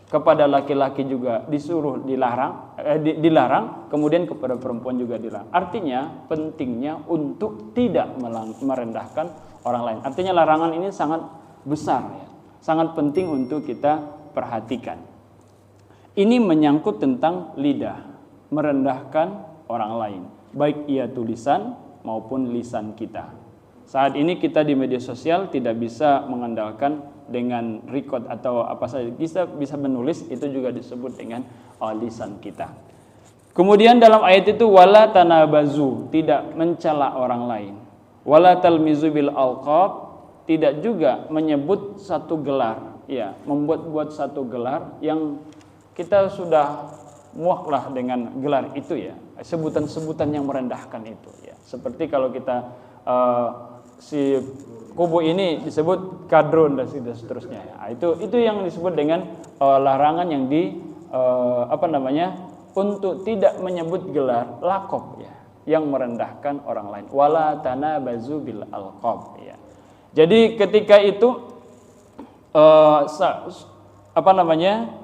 kepada laki-laki juga disuruh dilarang, kemudian kepada perempuan juga dilarang. Artinya pentingnya untuk tidak merendahkan orang lain. Artinya larangan ini sangat besar ya. Sangat penting untuk kita perhatikan. Ini menyangkut tentang lidah, merendahkan orang lain, baik ia tulisan maupun lisan kita. Saat ini kita di media sosial tidak bisa mengandalkan dengan record atau apa saja, bisa menulis, itu juga disebut dengan lisan kita. Kemudian dalam ayat itu wala tanabazu, tidak mencela orang lain. Wala talmizu bil alqab, tidak juga menyebut satu gelar, ya, membuat satu gelar yang kita sudah muaklah dengan gelar itu ya, sebutan-sebutan yang merendahkan itu ya. Seperti kalau kita si kubu ini disebut kadrun dan seterusnya ya. Itu yang disebut dengan larangan yang untuk tidak menyebut gelar laqab ya, yang merendahkan orang lain. Wala tanabazu bil alqab ya. Jadi ketika itu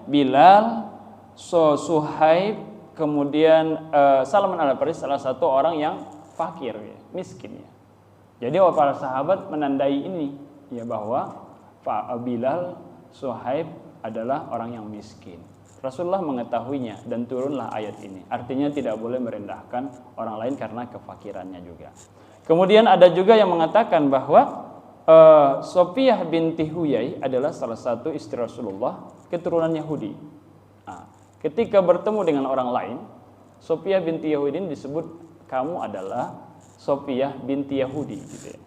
Bilal, Suhaib, kemudian Salman Al-Farisi, salah satu orang yang fakir ya, miskin ya. Jadi para sahabat menandai ini ya, bahwa Bilal, Suhaib adalah orang yang miskin. Rasulullah mengetahuinya dan turunlah ayat ini. Artinya tidak boleh merendahkan orang lain karena kefakirannya juga. Kemudian ada juga yang mengatakan bahwa Sofiyah binti Huyai adalah salah satu istri Rasulullah, keturunan Yahudi. Ketika bertemu dengan orang lain, Sofiyah binti Yahudi disebut, kamu adalah Sofiyah binti Yahudi gitu ya.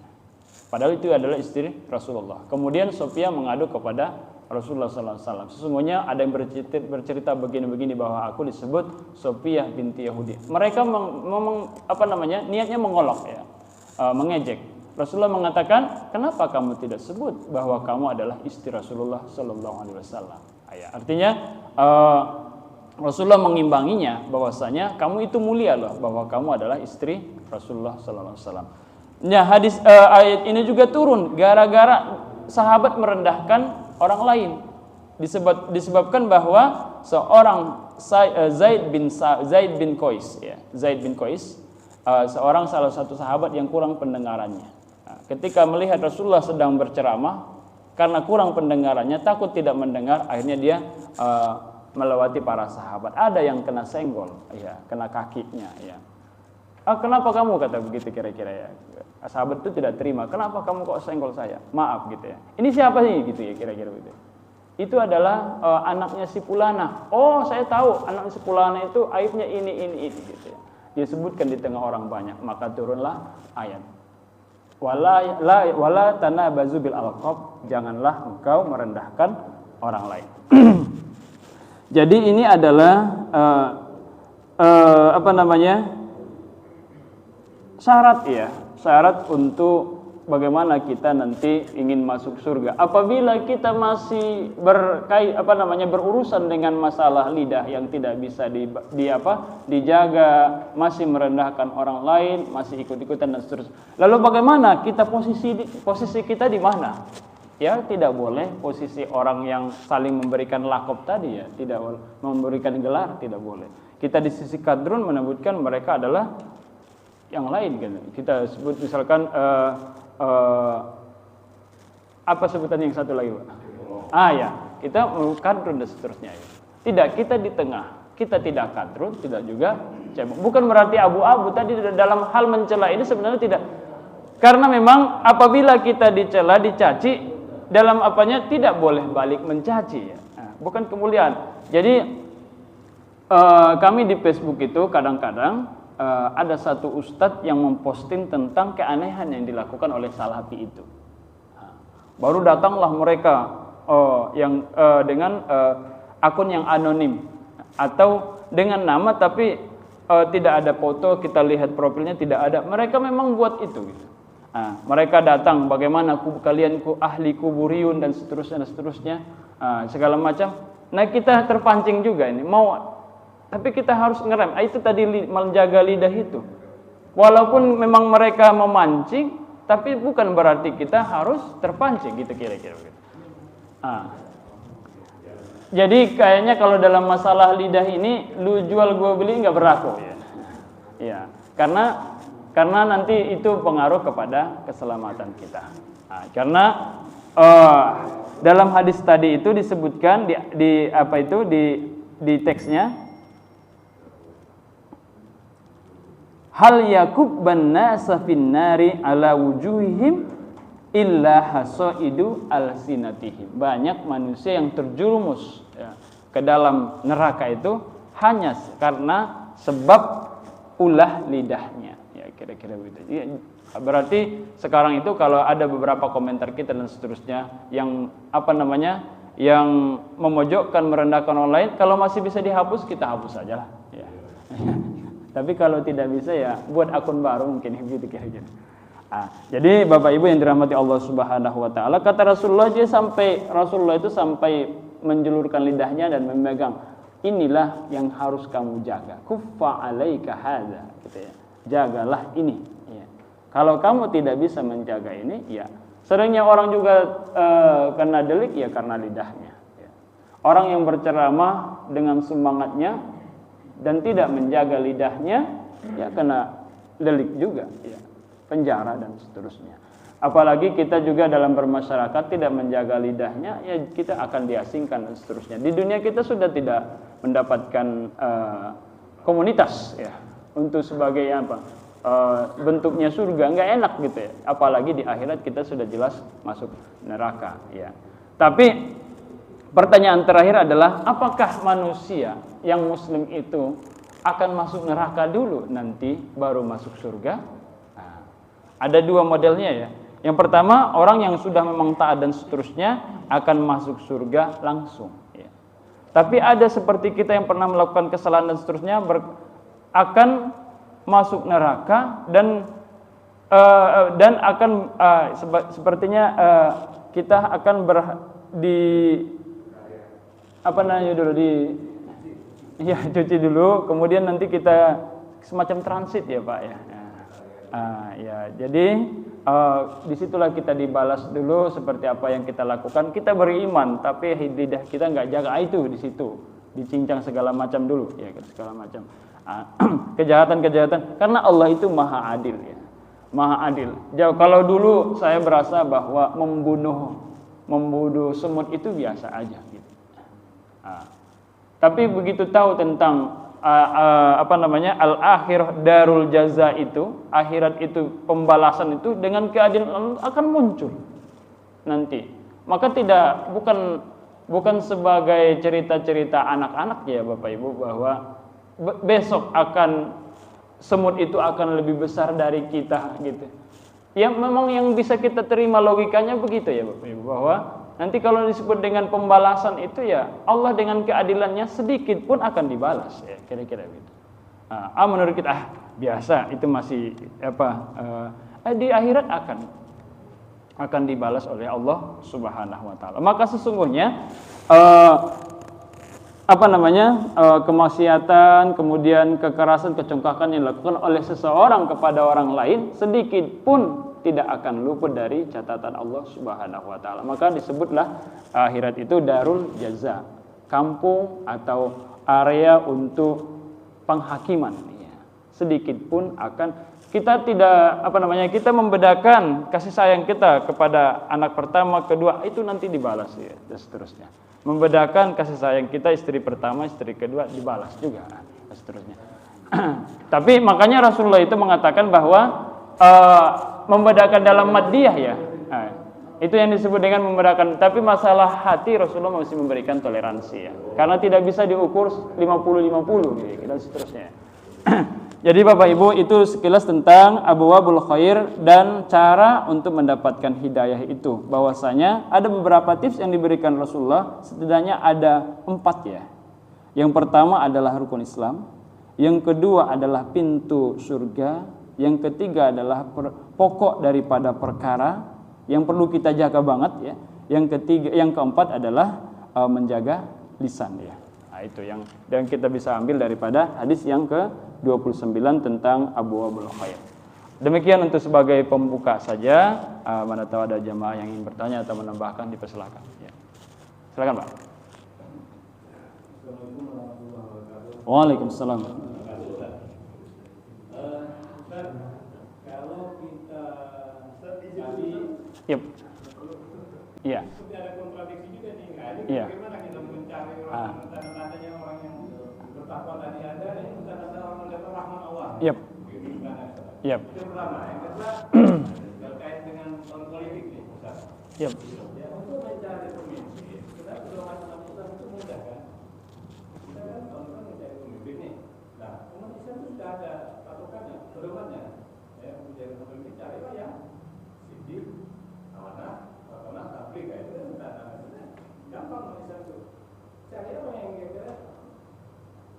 Padahal itu adalah istri Rasulullah. Kemudian Sofiyah mengadu kepada Rasulullah SAW. Sesungguhnya ada yang bercerita begini-begini bahwa aku disebut Sofiyah binti Yahudi. Mereka niatnya mengolok ya, mengejek. Rasulullah mengatakan, kenapa kamu tidak sebut bahwa kamu adalah istri Rasulullah SAW? Artinya Rasulullah mengimbanginya bahwasanya kamu itu mulia loh, bahwa kamu adalah istri Rasulullah SAW. Nah, ayat ini juga turun gara-gara sahabat merendahkan orang lain. Disebabkan bahwa seorang Zaid bin Qais ya, seorang salah satu sahabat yang kurang pendengarannya. Ketika melihat Rasulullah sedang berceramah, karena kurang pendengarannya, takut tidak mendengar, akhirnya dia melewati para sahabat. Ada yang kena senggol, ya, kena kakinya, ya. Kenapa kamu kata begitu kira-kira ya? Sahabat itu tidak terima. Kenapa kamu kok senggol saya? Maaf gitu ya. Ini siapa sih gitu ya kira-kira begitu. Itu adalah anaknya si Fulana. Oh, saya tahu anak si Fulana itu aibnya ini gitu ya. Dia sebutkan di tengah orang banyak, maka turunlah ayat. Wala tanabazu bil alqab, janganlah engkau merendahkan orang lain. Jadi ini adalah syarat untuk bagaimana kita nanti ingin masuk surga. Apabila kita masih berurusan dengan masalah lidah yang tidak bisa dijaga, masih merendahkan orang lain, masih ikut-ikutan dan seterusnya. Lalu bagaimana kita posisi kita di mana? Ya, tidak boleh posisi orang yang saling memberikan laqab tadi ya, tidak boleh memberikan gelar, tidak boleh. Kita di sisi kadrun menyebutkan mereka adalah yang lain kan. Kita sebut misalkan apa sebutan yang satu lagi, Pak? Ya, kita kadrun dan seterusnya ya. Tidak, kita di tengah. Kita tidak kadrun, tidak juga cebong. Bukan berarti abu-abu tadi dalam hal mencela ini sebenarnya tidak. Karena memang apabila kita dicela, dicaci, dalam apanya tidak boleh balik mencaci ya. Bukan kemuliaan. Jadi kami di Facebook itu kadang-kadang ada satu ustadz yang memposting tentang keanehan yang dilakukan oleh Salafi itu. Baru datanglah mereka yang dengan akun yang anonim atau dengan nama tapi tidak ada foto, kita lihat profilnya tidak ada. Mereka memang buat itu gitu. Mereka datang, bagaimana kalian ahli kuburiyun dan seterusnya, segala macam. Nah, kita terpancing juga ini, tapi kita harus ngerem. Itu tadi menjaga lidah itu. Walaupun memang mereka memancing, tapi bukan berarti kita harus terpancing gitu kira-kira. Jadi kayaknya kalau dalam masalah lidah ini lu jual gua beli nggak berlaku ya. Ya, karena nanti itu pengaruh kepada keselamatan kita. Nah, karena dalam hadis tadi itu disebutkan di teksnya, hal yakubban nasa finnari ala wujuhihim illa hasaidu alsinatihim. Banyak manusia yang terjerumus ya, ke dalam neraka itu hanya karena sebab ulah lidahnya. Ya kira-kira begitu. Ya, berarti sekarang itu kalau ada beberapa komentar kita dan seterusnya yang yang memojokkan, merendahkan orang lain, kalau masih bisa dihapus kita hapus saja lah. Ya. Tapi kalau tidak bisa ya buat akun baru mungkin begitu kira-kira. Jadi Bapak Ibu yang dirahmati Allah Subhanahu wa taala, kata Rasulullah itu sampai menjulurkan lidahnya dan memegang, inilah yang harus kamu jaga. Kuffa 'alaika hadza, gitu ya. Jagalah ini, ya. Kalau kamu tidak bisa menjaga ini, ya seringnya orang juga kena delik ya karena lidahnya, ya. Orang yang berceramah dengan semangatnya dan tidak menjaga lidahnya, ya kena delik juga, ya. Penjara dan seterusnya. Apalagi kita juga dalam bermasyarakat tidak menjaga lidahnya, ya kita akan diasingkan dan seterusnya. Di dunia kita sudah tidak mendapatkan komunitas ya untuk sebagai bentuknya surga, nggak enak gitu ya. Apalagi di akhirat kita sudah jelas masuk neraka ya. Tapi pertanyaan terakhir adalah, apakah manusia yang muslim itu akan masuk neraka dulu nanti baru masuk surga? Ada dua modelnya ya. Yang pertama, orang yang sudah memang taat dan seterusnya akan masuk surga langsung ya. Tapi ada seperti kita yang pernah melakukan kesalahan dan seterusnya akan masuk neraka dan akan sepertinya kita akan cuci dulu, kemudian nanti kita semacam transit ya Pak ya. Jadi disitulah kita dibalas dulu seperti apa yang kita lakukan. Kita beriman, tapi lidah kita nggak jaga itu di situ, dicincang segala macam dulu, ya segala macam kejahatan. Karena Allah itu maha adil, ya, maha adil. Jauh kalau dulu saya berasa bahwa membunuh semut itu biasa aja, gitu. Tapi begitu tahu tentang al-akhirah darul jaza itu, akhirat itu pembalasan itu dengan keadilan akan muncul nanti. Maka bukan sebagai cerita-cerita anak-anak ya Bapak Ibu, bahwa besok semut itu akan lebih besar dari kita gitu. Ya memang yang bisa kita terima logikanya begitu ya Bapak Ibu, bahwa nanti kalau disebut dengan pembalasan itu ya Allah dengan keadilannya sedikit pun akan dibalas ya, kira-kira gitu. Menurut kita biasa itu masih di akhirat akan dibalas oleh Allah Subhanahu wa taala. Maka sesungguhnya kemaksiatan, kemudian kekerasan, kecongkakan yang dilakukan oleh seseorang kepada orang lain sedikit pun tidak akan luput dari catatan Allah Subhanahu wa taala. Maka disebutlah akhirat itu darul jaza, kampung atau area untuk penghakiman ya. Sedikit pun akan kita kita membedakan kasih sayang kita kepada anak pertama, kedua itu nanti dibalas ya, dan seterusnya. Membedakan kasih sayang kita istri pertama, istri kedua dibalas juga dan seterusnya. Tapi makanya Rasulullah itu mengatakan bahwa membedakan dalam maddiyah ya. Itu yang disebut dengan membedakan. Tapi masalah hati Rasulullah masih memberikan toleransi ya. Karena tidak bisa diukur 50-50 gitu dan seterusnya. Jadi Bapak Ibu, itu sekilas tentang abwabul khair dan cara untuk mendapatkan hidayah itu. Bahwasanya ada beberapa tips yang diberikan Rasulullah, setidaknya ada 4 ya. Yang pertama adalah rukun Islam, yang kedua adalah pintu surga, yang ketiga adalah pokok daripada perkara yang perlu kita jaga banget ya. Yang keempat adalah menjaga lisan ya. Nah, itu yang dan kita bisa ambil daripada hadis yang ke-29 tentang abwabul khair. Demikian untuk sebagai pembuka saja. Mana tahu ada jamaah yang ingin bertanya atau menambahkan, dipersilakan ya. Silakan Pak. Waalaikumsalam. Kalau kita tadi, Yep. Iya. seperti ada kontradiksi juga nih, Iya. bagaimana kita mencari orang tanda-tandanya orang yang bertakwa tadi ada, ini tanda-tanda orang mendapat rahmat Allah. Yep. Yep. Itu pertama. Yang kedua terkait dengan politik nih, Ustaz. Yep. Ya, untuk mencari pemimpin, kita sudah macam itu mudah kan? Kita kan kalau mencari pemimpin nih, nah umat Islam itu sudah ada patokannya, pedomannya. Ya, mencari pemimpin carilah yang siddiq, amanah, tabligh, itu kan gampang umat Islam itu. Cari orang yang kira-kira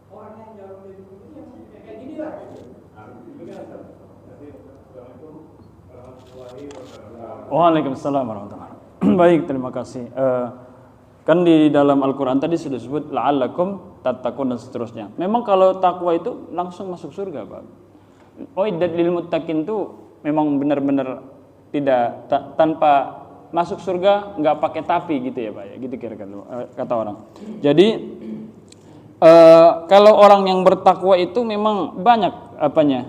orang yang jauh dari pemimpin yang kayak gini lah gitu. Itu kan Ustaz. Assalamualaikum warahmatullahi wabarakatuh. Waalaikumsalam warahmatullahi wabarakatuh. Baik, terima kasih. Kan di dalam Al-Quran tadi sudah disebut la'allakum tattaqun dan seterusnya. Memang kalau takwa itu langsung masuk surga, Pak. Uiddat lil muttaqin itu memang benar-benar tidak tanpa masuk surga nggak pakai tapi gitu ya, Pak ya. Gitu kira-kira kata orang. Jadi kalau orang yang bertakwa itu memang banyak apanya?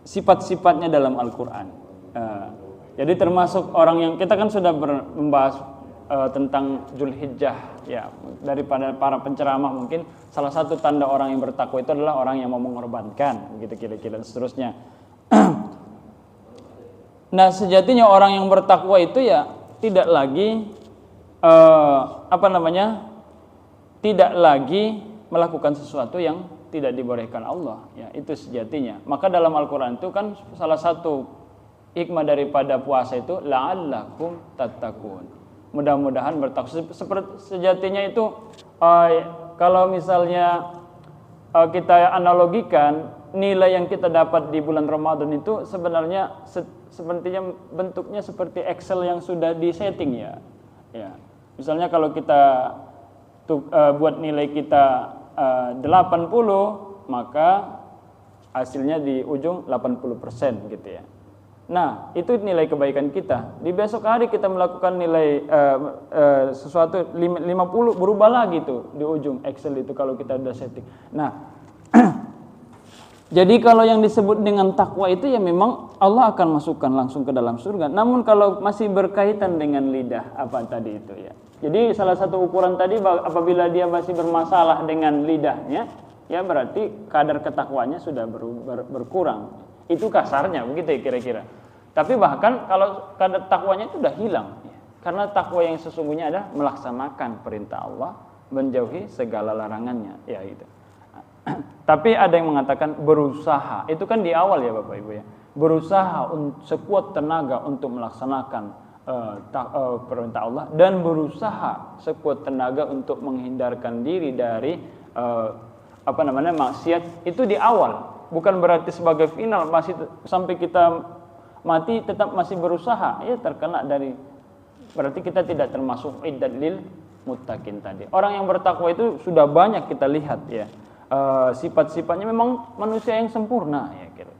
Sifat-sifatnya dalam Al-Quran. Jadi termasuk orang yang kita kan sudah membahas tentang Zulhijjah ya, daripada para penceramah mungkin salah satu tanda orang yang bertakwa itu adalah orang yang mau mengorbankan gitu kira-kira dan seterusnya. Nah, sejatinya orang yang bertakwa itu ya tidak lagi tidak lagi melakukan sesuatu yang tidak dibolehkan Allah ya, itu sejatinya. Maka dalam Al-Quran itu kan salah satu hikmah daripada puasa itu la'allakum tattaqun, mudah-mudahan bertakwa. Seperti sejatinya itu kalau misalnya kita analogikan nilai yang kita dapat di bulan Ramadan itu sebenarnya sepertinya bentuknya seperti Excel yang sudah disetting ya. Ya. Misalnya kalau kita buat nilai kita 80, maka hasilnya di ujung 80% gitu ya. Nah, itu nilai kebaikan kita. Di besok hari kita melakukan nilai sesuatu 50, berubah lagi tuh di ujung Excel itu kalau kita udah setting. Nah, jadi kalau yang disebut dengan takwa itu ya memang Allah akan masukkan langsung ke dalam surga. Namun kalau masih berkaitan dengan lidah apa tadi itu ya. Jadi salah satu ukuran tadi apabila dia masih bermasalah dengan lidahnya, ya berarti kadar ketakwanya sudah berkurang. Itu kasarnya begitu ya kira-kira. Tapi bahkan kalau kadar takwanya itu sudah hilang ya. Karena takwa yang sesungguhnya adalah melaksanakan perintah Allah, menjauhi segala larangannya ya gitu. Tapi ada yang mengatakan berusaha. Itu kan di awal ya Bapak Ibu ya. Berusaha sekuat tenaga untuk melaksanakan perintah Allah dan berusaha sekuat tenaga untuk menghindarkan diri dari maksiat. Itu di awal, bukan berarti sebagai final masih sampai kita mati tetap masih berusaha ya, terkena dari, berarti kita tidak termasuk iddat lil muttaqin tadi. Orang yang bertakwa itu sudah banyak kita lihat ya, sifat-sifatnya memang manusia yang sempurna ya kira.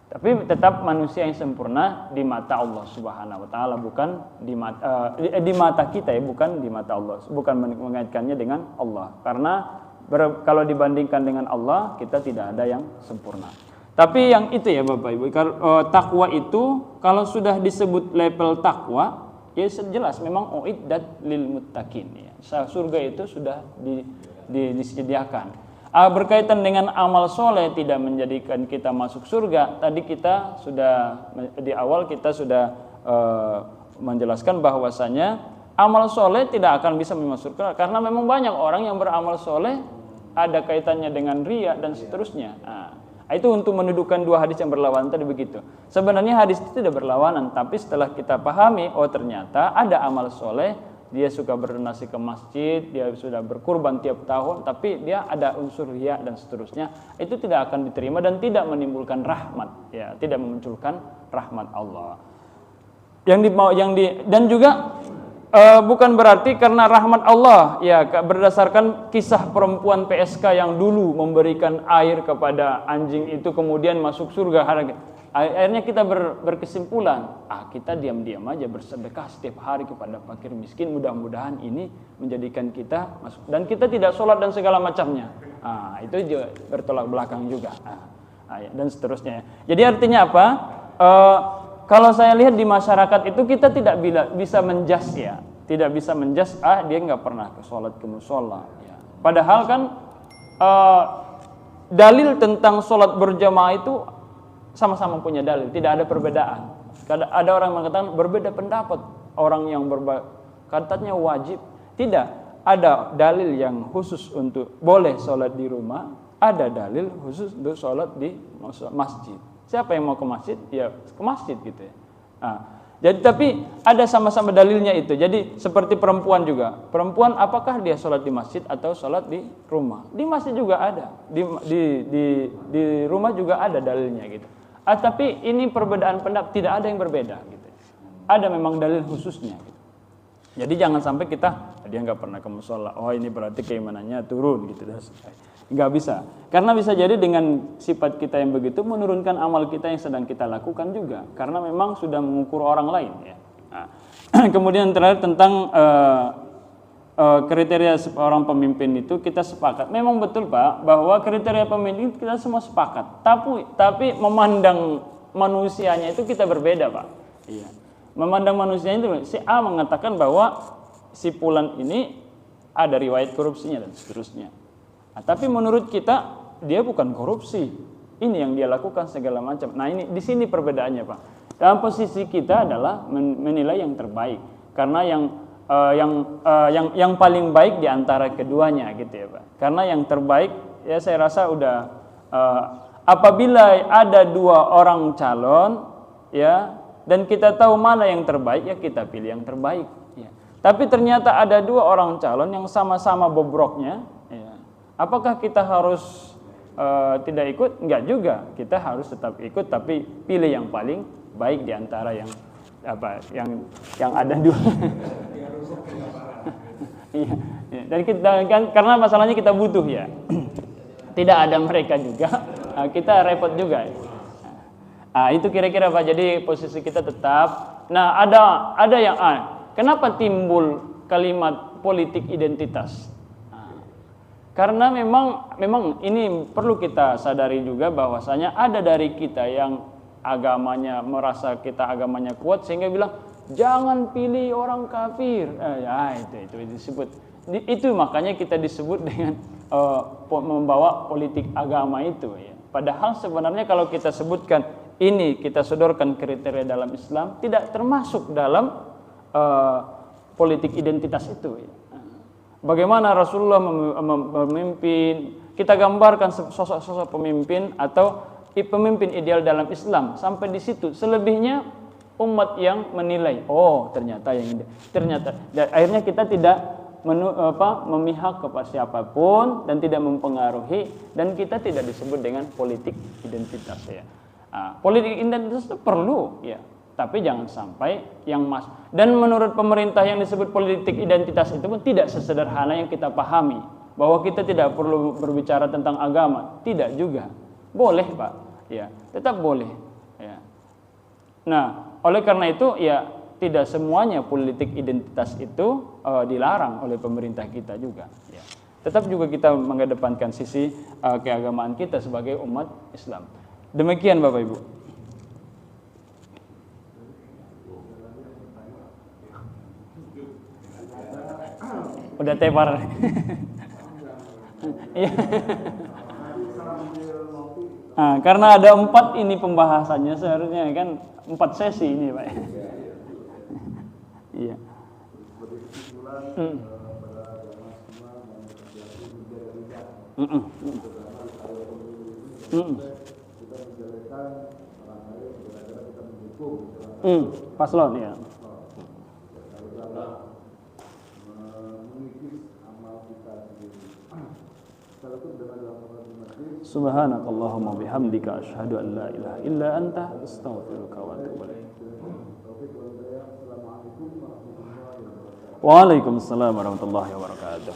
Tapi tetap manusia yang sempurna di mata Allah Subhanahu wa taala, bukan di mata kita ya, bukan di mata Allah, bukan mengaitkannya dengan Allah. Karena kalau dibandingkan dengan Allah, kita tidak ada yang sempurna. Tapi yang itu ya Bapak Ibu, takwa itu kalau sudah disebut level takwa, ya jelas memang uiddat lil muttaqin ya. Surga itu sudah disediakan. Berkaitan dengan amal soleh tidak menjadikan kita masuk surga. Tadi kita sudah di awal kita sudah menjelaskan bahwasanya amal soleh tidak akan bisa masuk surga karena memang banyak orang yang beramal soleh ada kaitannya dengan riya dan seterusnya. Itu untuk mendudukan dua hadis yang berlawanan tadi begitu. Sebenarnya hadis itu tidak berlawanan, tapi setelah kita pahami, oh ternyata ada amal soleh. Dia suka berdonasi ke masjid, dia sudah berkurban tiap tahun, tapi dia ada unsur riya dan seterusnya. Itu tidak akan diterima dan tidak menimbulkan rahmat, ya, tidak memunculkan rahmat Allah. Dan juga bukan berarti karena rahmat Allah, ya, berdasarkan kisah perempuan PSK yang dulu memberikan air kepada anjing itu kemudian masuk surga. Akhirnya kita berkesimpulan, kita diam-diam aja bersedekah setiap hari kepada fakir miskin, mudah-mudahan ini menjadikan kita masuk, dan kita tidak sholat dan segala macamnya. Itu juga bertolak belakang juga. Dan seterusnya. Jadi artinya apa? Kalau saya lihat di masyarakat itu kita tidak bisa menjas ya, tidak bisa menjas dia nggak pernah ke sholat ke musola. Ya. Padahal kan dalil tentang sholat berjamaah itu sama-sama punya dalil, tidak ada perbedaan. Ada orang mengatakan berbeda pendapat, orang yang katanya wajib. Tidak, ada dalil yang khusus untuk boleh sholat di rumah, ada dalil khusus untuk sholat di masjid. Siapa yang mau ke masjid, ya ke masjid gitu ya. Jadi tapi ada sama-sama dalilnya itu. Jadi seperti perempuan juga. Perempuan apakah dia sholat di masjid atau sholat di rumah? Di masjid juga ada. Di rumah juga ada dalilnya gitu. Tapi ini perbedaan pendapat, tidak ada yang berbeda gitu. Ada memang dalil khususnya gitu. Jadi jangan sampai dia nggak pernah ke musola. Oh ini berarti keimanannya turun gitu. Nggak bisa. Karena bisa jadi dengan sifat kita yang begitu menurunkan amal kita yang sedang kita lakukan juga. Karena memang sudah mengukur orang lain ya. Kemudian terakhir tentang kriteria seorang pemimpin itu kita sepakat. Memang betul Pak bahwa kriteria pemimpin kita semua sepakat. Tapi memandang manusianya itu kita berbeda Pak. Iya. Memandang manusianya itu si A mengatakan bahwa si Fulan ini ada riwayat korupsinya dan seterusnya. Tapi menurut kita dia bukan korupsi. Ini yang dia lakukan segala macam. Nah ini di sini perbedaannya Pak. Dalam posisi kita adalah menilai yang terbaik karena yang paling baik di antara keduanya gitu ya Pak. Karena yang terbaik ya saya rasa udah apabila ada dua orang calon ya dan kita tahu mana yang terbaik ya kita pilih yang terbaik ya. Tapi ternyata ada dua orang calon yang sama-sama bobroknya ya. Apakah kita harus tidak ikut? Enggak juga. Kita harus tetap ikut tapi pilih yang paling baik di antara yang ada dua. Iya. Dan kita kan karena masalahnya kita butuh ya. Tidak ada mereka juga, kita repot juga. Itu kira-kira Pak. Jadi posisi kita tetap. Nah, ada yang kenapa timbul kalimat politik identitas? Karena memang ini perlu kita sadari juga bahwasanya ada dari kita yang agamanya merasa kita agamanya kuat sehingga bilang jangan pilih orang kafir. Itu disebut. Itu makanya kita disebut dengan membawa politik agama itu ya. Padahal sebenarnya kalau kita sebutkan ini kita sodorkan kriteria dalam Islam tidak termasuk dalam politik identitas itu ya. Bagaimana Rasulullah memimpin, kita gambarkan sosok-sosok pemimpin atau pemimpin ideal dalam Islam sampai di situ. Selebihnya umat yang menilai, ternyata akhirnya kita tidak memihak kepada siapapun dan tidak mempengaruhi dan kita tidak disebut dengan politik identitas ya. Politik identitas itu perlu ya, tapi jangan sampai dan menurut pemerintah yang disebut politik identitas itu pun tidak sesederhana yang kita pahami bahwa kita tidak perlu berbicara tentang agama, tidak juga. Boleh Pak, ya, tetap boleh ya. Nah, oleh karena itu ya tidak semuanya politik identitas itu dilarang oleh pemerintah kita juga ya. Tetap juga kita mengedepankan sisi keagamaan kita sebagai umat Islam. Demikian Bapak Ibu. Udah tepar. Iya. Karena ada 4 ini pembahasannya seharusnya kan 4 sesi ini Pak. Iya. Paslon ya. Subhanakallahumma bihamdika asyhadu an la ilaha illa anta astaghfiruka wa atubu ilaik. Waalaikumsalam warahmatullahi wabarakatuh.